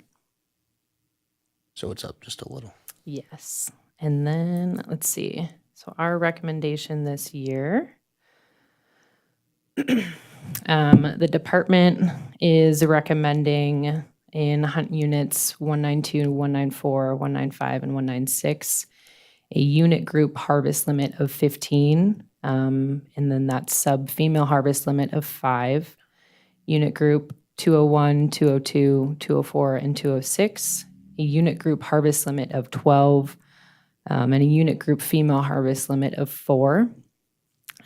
So it's up just a little. Yes. And then let's see. So our recommendation this year, the department is recommending in hunt units 192, 194, 195, and 196, a unit group harvest limit of 15, and then that sub-female harvest limit of 5, unit group 201, 202, 204, and 206, a unit group harvest limit of 12, and a unit group female harvest limit of 4.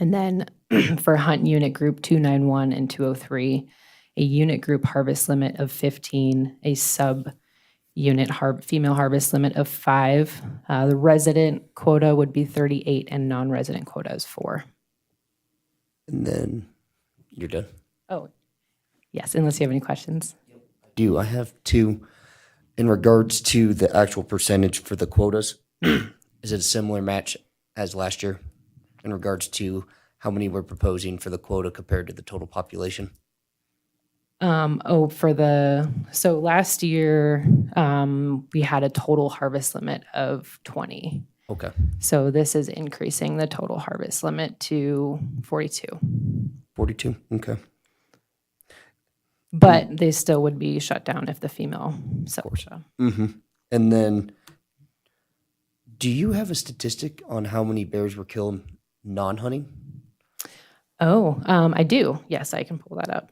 And then for hunt unit group 291 and 203, a unit group harvest limit of 15, a sub-unit female harvest limit of 5. The resident quota would be 38, and non-resident quota is 4. And then you're done. Oh, yes, unless you have any questions. I have two. In regards to the actual percentage for the quotas, is it a similar match as last year in regards to how many we're proposing for the quota compared to the total population? So last year, we had a total harvest limit of 20. Okay. So this is increasing the total harvest limit to 42. 42. Okay. But they still would be shut down if the female sells. Mm-hmm. And then, do you have a statistic on how many bears were killed non-hunting? I do. Yes, I can pull that up.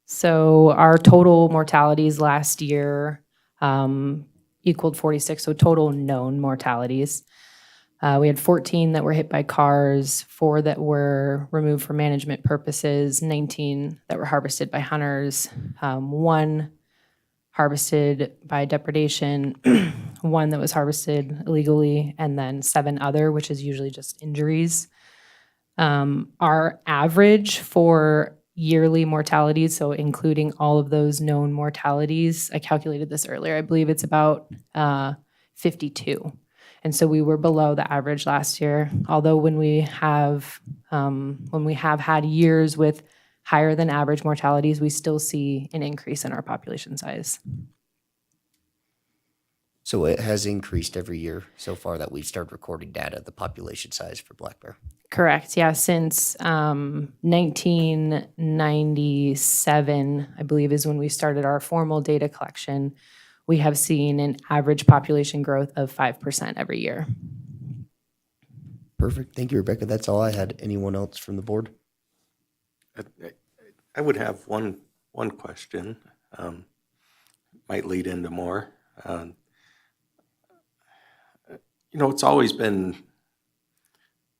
So our total mortalities last year equaled 46, so total known mortalities. We had 14 that were hit by cars, 4 that were removed for management purposes, 19 that were harvested by hunters, 1 harvested by depredation, 1 that was harvested illegally, and then 7 other, which is usually just injuries. Our average for yearly mortalities, so including all of those known mortalities, I calculated this earlier, I believe it's about 52. And so we were below the average last year, although when we have had years with higher than average mortalities, we still see an increase in our population size. So it has increased every year so far that we've started recording data, the population size for black bear. Correct. Yeah. Since 1997, I believe, is when we started our formal data collection, we have seen an average population growth of 5% every year. Perfect. Thank you, Rebecca. That's all I had. Anyone else from the board? I would have one question, might lead into more. It's always been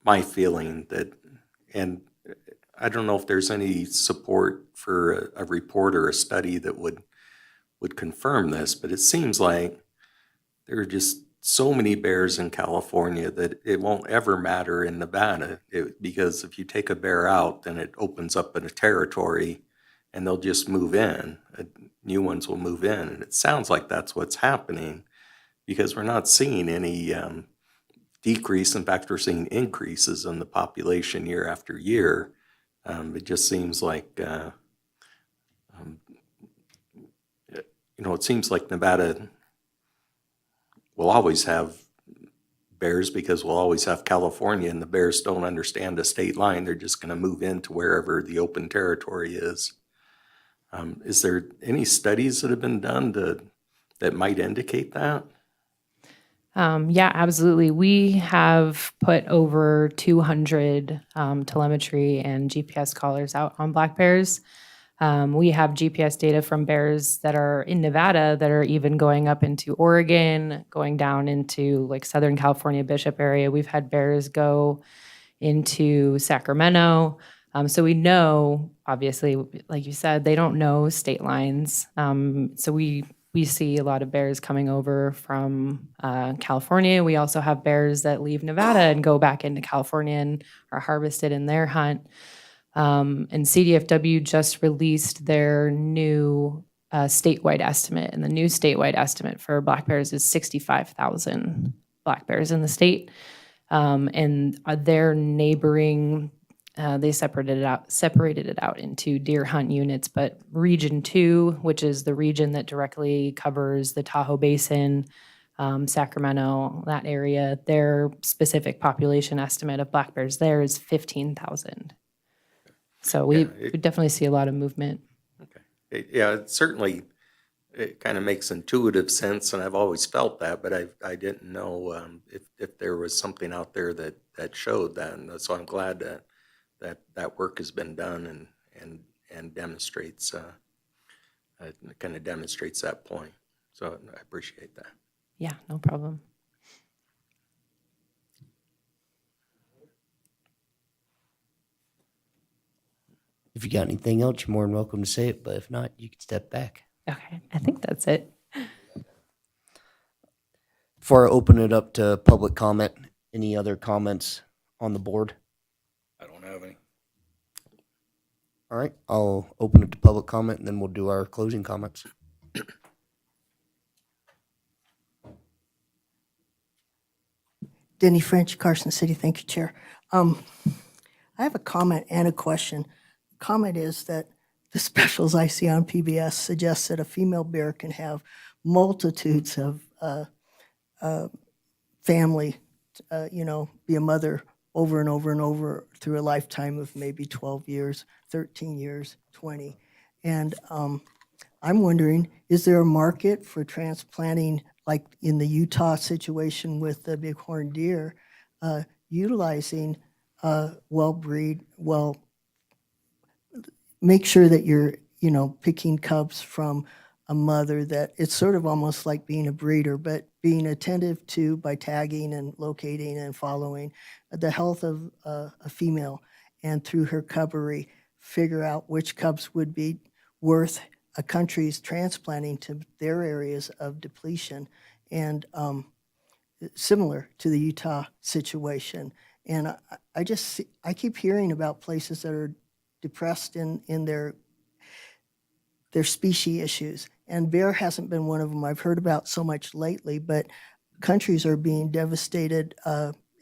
my feeling that, and I don't know if there's any support for a report or a study that would confirm this, but it seems like there are just so many bears in California that it won't ever matter in Nevada, because if you take a bear out, then it opens up in a territory and they'll just move in. New ones will move in. And it sounds like that's what's happening, because we're not seeing any decrease. In fact, we're seeing increases in the population year after year. It just seems like, it seems like Nevada will always have bears because we'll always have California, and the bears don't understand a state line. They're just going to move into wherever the open territory is. Is there any studies that have been done that might indicate that? Yeah, absolutely. We have put over 200 telemetry and GPS collars out on black bears. We have GPS data from bears that are in Nevada that are even going up into Oregon, going down into like Southern California, Bishop area. We've had bears go into Sacramento. So we know, obviously, like you said, they don't know state lines. So we see a lot of bears coming over from California. We also have bears that leave Nevada and go back into California and are harvested in their hunt. And CDFW just released their new statewide estimate, and the new statewide estimate for black bears is 65,000 black bears in the state. And their neighboring, they separated it out into deer hunt units, but Region 2, which is the region that directly covers the Tahoe Basin, Sacramento, that area, their specific population estimate of black bears there is 15,000. So we definitely see a lot of movement. Okay. It kind of makes intuitive sense, and I've always felt that, but I didn't know if there was something out there that showed that. And so I'm glad that work has been done and demonstrates kind of demonstrates that point. So I appreciate that. Yeah, no problem. If If you got anything else, you're more than welcome to say it, but if not, you can step back. Okay, I think that's it. Before I open it up to public comment, any other comments on the board? I don't have any. All right, I'll open it to public comment and then we'll do our closing comments. Denny French, Carson City. Thank you, Chair. I have a comment and a question. Comment is that the specials I see on PBS suggest that a female bear can have multitudes of family, be a mother over and over and over through a lifetime of maybe 12 years, 13 years, 20. And I'm wondering, is there a market for transplanting, like in the Utah situation with the bighorn deer, utilizing make sure that you're, picking cubs from a mother that it's sort of almost like being a breeder, but being attentive to by tagging and locating and following the health of a female, and through her cubbery, figure out which cubs would be worth a country's transplanting to their areas of depletion, and similar to the Utah situation. And I keep hearing about places that are depressed in their species issues, and bear hasn't been one of them I've heard about so much lately, but countries are being devastated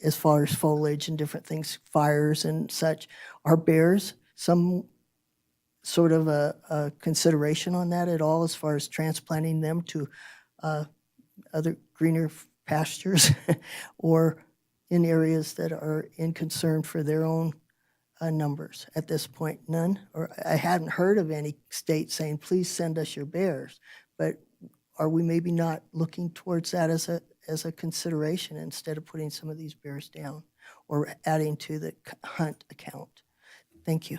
as far as foliage and different things, fires and such. Are bears some sort of a consideration on that at all, as far as transplanting them to other greener pastures or in areas that are in concern for their own numbers at this point? None? Or I hadn't heard of any state saying, please send us your bears. But are we maybe not looking towards that as a consideration instead of putting some of these bears down or adding to the hunt account? Thank you.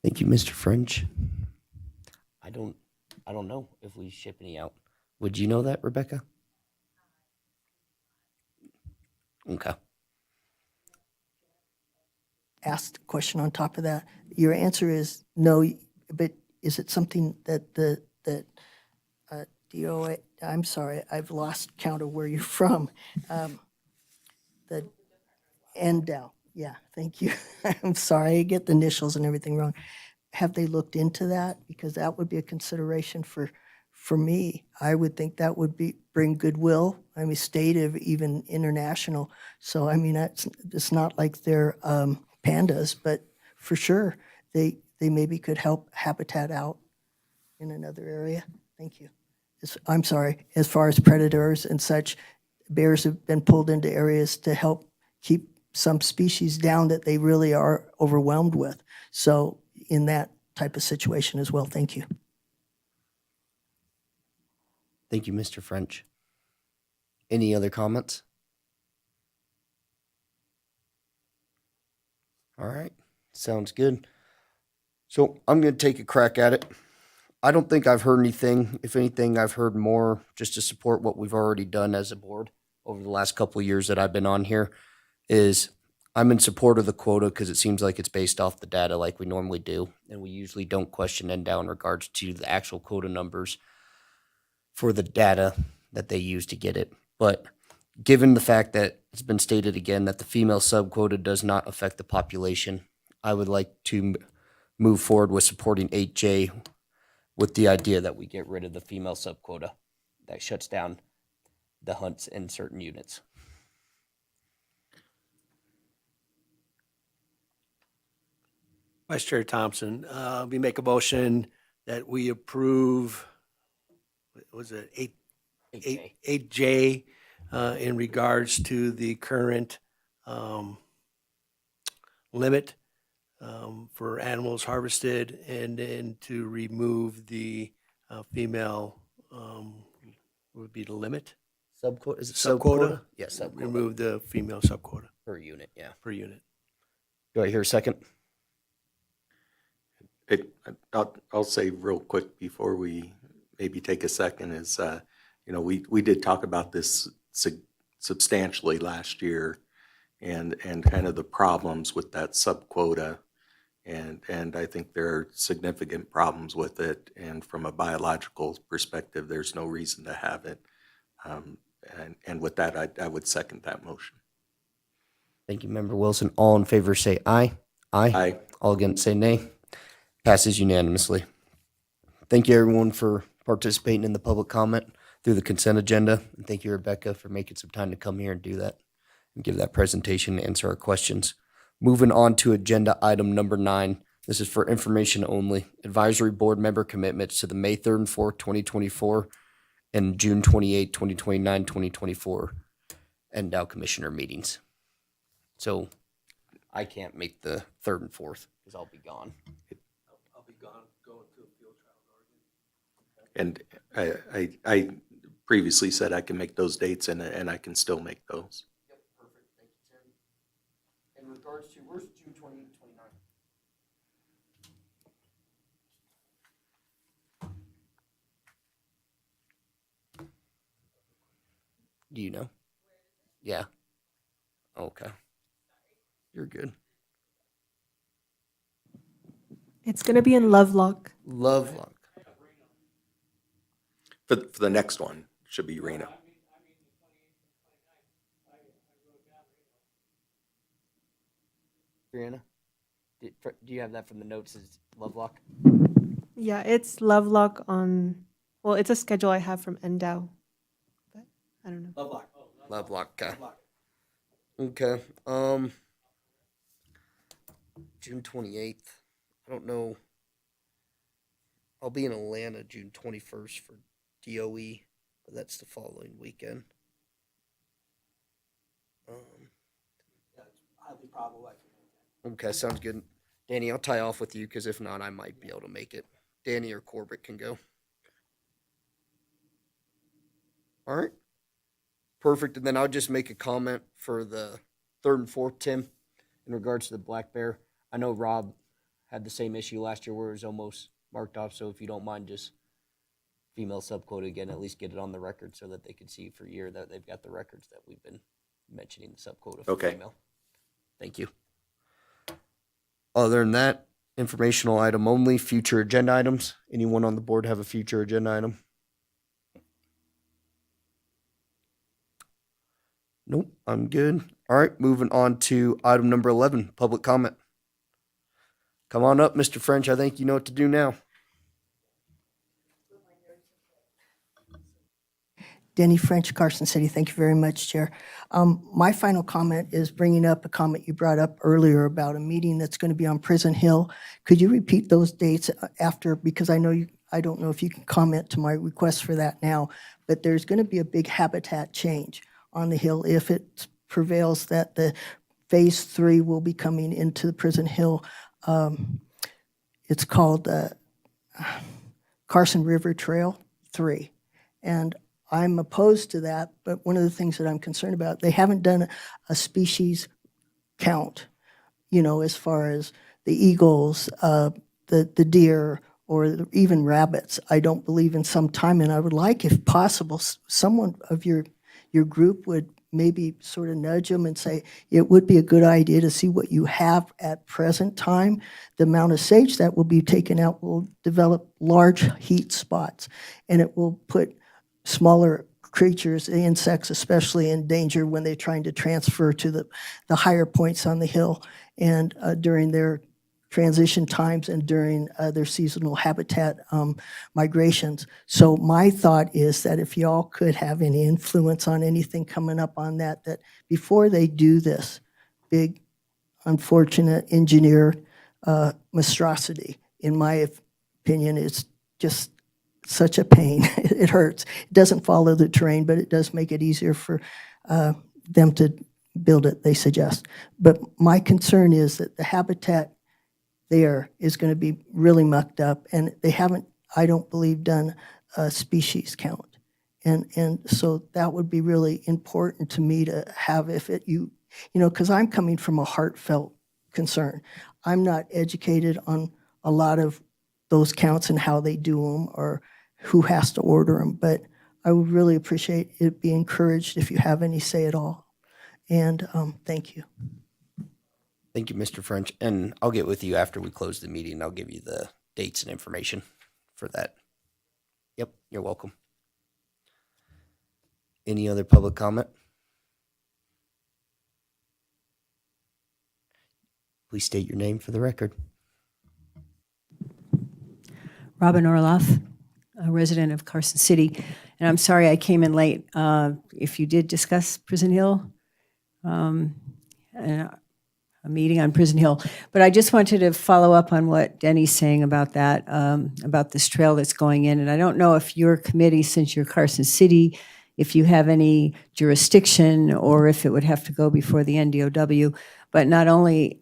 Thank you, Mr. French. I don't know if we ship any out. Would you know that, Rebecca? Okay. Asked a question on top of that. Your answer is no, but is it something that DOA, I'm sorry, I've lost count of where you're from. The NDOW, yeah, thank you. I'm sorry, I get the initials and everything wrong. Have they looked into that? Because that would be a consideration for me. I would think that would bring goodwill. I mean, state of even international. So I mean, it's not like they're pandas, but for sure they maybe could help habitat out in another area. Thank you. I'm sorry. As far as predators and such, bears have been pulled into areas to help keep some species down that they really are overwhelmed with. So in that type of situation as well. Thank you. Thank you, Mr. French. Any other comments? All right, sounds good. So I'm going to take a crack at it. I don't think I've heard anything. If anything, I've heard more just to support what we've already done as a board over the last couple of years that I've been on here. Is I'm in support of the quota because it seems like it's based off the data like we normally do, and we usually don't question NDOW in regards to the actual quota numbers for the data that they use to get it. But given the fact that it's been stated again that the female subquota does not affect the population, I would like to move forward with supporting 8J with the idea that we get rid of the female subquota that shuts down the hunts in certain units. Vice Chair Thompson, we make a motion that we approve, what was it, 8J in regards to the current limit for animals harvested, and then to remove the female, would be the limit? Subquota? Is it Subquota? Yes, subquota. Remove the female subquota Per unit, yeah. per unit. Do I hear a second? I'll say real quick before we maybe take a second is, we did talk about this substantially last year and kind of the problems with that subquota. And I think there are significant problems with it. And from a biological perspective, there's no reason to have it. And with that, I would second that motion. Thank you, Member Wilson. All in favor say aye. Aye. All against say nay. Passes unanimously. Thank you, everyone, for participating in the public comment through the consent agenda. And thank you, Rebecca, for making some time to come here and do that and give that presentation and answer our questions. Moving on to agenda item number 9. This is for information only. Advisory board member commitments to the May 3rd and 4th, 2024 and June 28, 2029, 2024 NDOW commissioner meetings. So I can't make the 3rd and 4th because I'll be gone. I'll be gone, going to a field trial in Oregon. And I previously said I can make those dates, and I can still make those. Yep, perfect. Thank you, Tim. In regards to, where's June 20, 29? Do you know? Yeah. Okay. You're good. It's going to be in Lovelock. Lovelock. For the next one, should be Reno. Brianna, do you have that from the notes? Is Lovelock? Yeah, it's Lovelock on, well, it's a schedule I have from NDOW. But I don't know. Lovelock. Lovelock. Okay. June 28th. I don't know. I'll be in Atlanta June 21st for DOE, but that's the following weekend. Highly probable I can make Okay, sounds good. Danny, I'll tie off with you because if not, I might be able to make it. Danny or Corbett can go. All right. Perfect. And then I'll just make a comment for the 3rd and 4th, Tim, in regards to the black bear. I know Rob had the same issue last year where it was almost marked off. So if you don't mind, just female subquota again, at least get it on the record so that they can see for a year that they've got the records that we've been mentioning the subquota for Okay. female. Thank you. Other than that, informational item only, future agenda items. Anyone on the board have a future agenda item? Nope, I'm good. All right, moving on to item number 11, public comment. Come on up, Mr. French. I think you know what to do now. Denny French, Carson City. Thank you very much, Chair. My final comment is bringing up a comment you brought up earlier about a meeting that's going to be on Prison Hill. Could you repeat those dates after, because I don't know if you can comment to my request for that now, but there's going to be a big habitat change on the hill if it prevails that the Phase 3 will be coming into the Prison Hill. It's called Carson River Trail 3. And I'm opposed to that, but one of the things that I'm concerned about, they haven't done a species count, as far as the eagles, the deer, or even rabbits. I don't believe in some time, and I would like, if possible, someone of your group would maybe sort of nudge them and say, it would be a good idea to see what you have at present time. The amount of sage that will be taken out will develop large heat spots, and it will put smaller creatures, the insects especially, in danger when they're trying to transfer to the higher points on the hill and during their transition times and during their seasonal habitat migrations. So my thought is that if y'all could have any influence on anything coming up on that before they do this big, unfortunate engineered monstrosity, in my opinion, is just such a pain. It hurts. It doesn't follow the terrain, but it does make it easier for them to build it, they suggest. But my concern is that the habitat there is going to be really mucked up, and they haven't, I don't believe, done a species count. And so that would be really important to me to have because I'm coming from a heartfelt concern. I'm not educated on a lot of those counts and how they do them or who has to order them, but I would really appreciate it be encouraged if you have any say at all. And thank you. Thank you, Mr. French. And I'll get with you after we close the meeting. I'll give you the dates and information for that. Yep, you're welcome. Any other public comment? Please state your name for the record. Robin Orloff, a resident of Carson City. And I'm sorry I came in late. If you did discuss Prison Hill, and a meeting on Prison Hill. But I just wanted to follow up on what Denny's saying about that, about this trail that's going in. And I don't know if your committee, since you're Carson City, if you have any jurisdiction or if it would have to go before the NDOW. But not only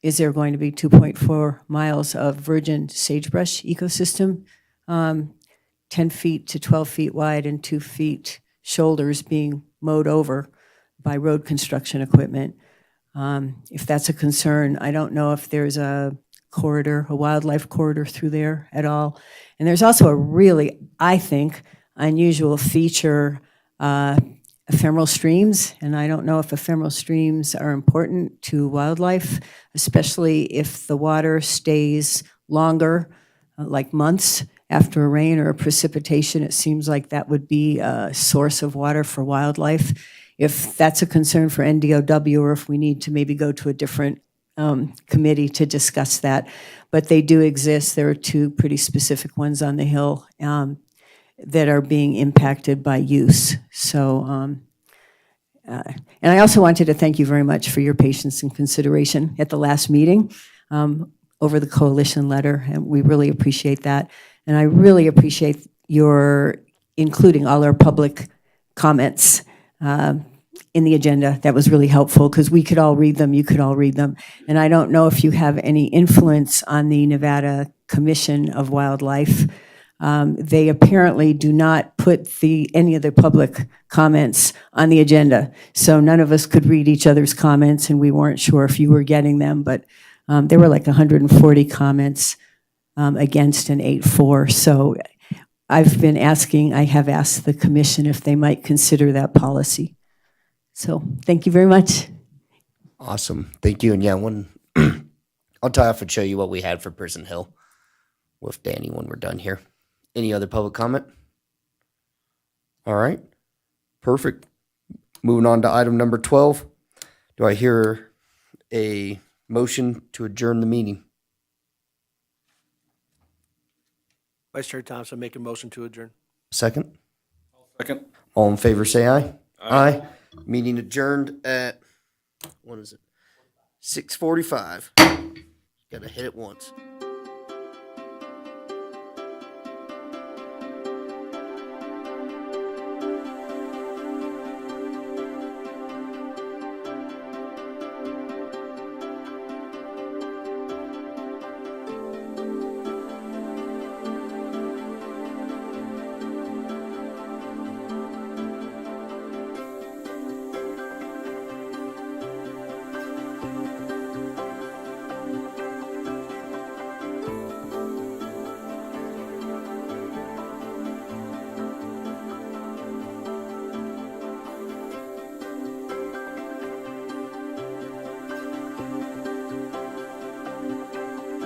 is there going to be 2.4 miles of virgin sagebrush ecosystem, 10 feet to 12 feet wide and 2 feet shoulders being mowed over by road construction equipment. If that's a concern, I don't know if there's a corridor, a wildlife corridor through there at all. And there's also a really, I think, unusual feature, ephemeral streams. And I don't know if ephemeral streams are important to wildlife, especially if the water stays longer, like months after a rain or a precipitation. It seems like that would be a source of water for wildlife. If that's a concern for NDOW, or if we need to maybe go to a different committee to discuss that. But they do exist. There are two pretty specific ones on the Hill that are being impacted by use. So, and I also wanted to thank you very much for your patience and consideration at the last meeting over the coalition letter, and we really appreciate that. And I really appreciate your including all our public comments in the agenda. That was really helpful because we could all read them, you could all read them. And I don't know if you have any influence on the Nevada Commission of Wildlife. They apparently do not put any of the public comments on the agenda. So none of us could read each other's comments, and we weren't sure if you were getting them, but there were like 140 comments against an 8-4. So I have asked the commission if they might consider that policy. So thank you very much. Awesome. Thank you. And yeah, I'll tie off and show you what we had for Prison Hill with Danny when we're done here. Any other public comment? All right. Perfect. Moving on to item number 12. Do I hear a motion to adjourn the meeting? Vice Chair Thompson, make a motion to adjourn. Second? Second. All in favor, say aye. Aye. Meeting adjourned at, what is it? 6:45. Gotta hit it once.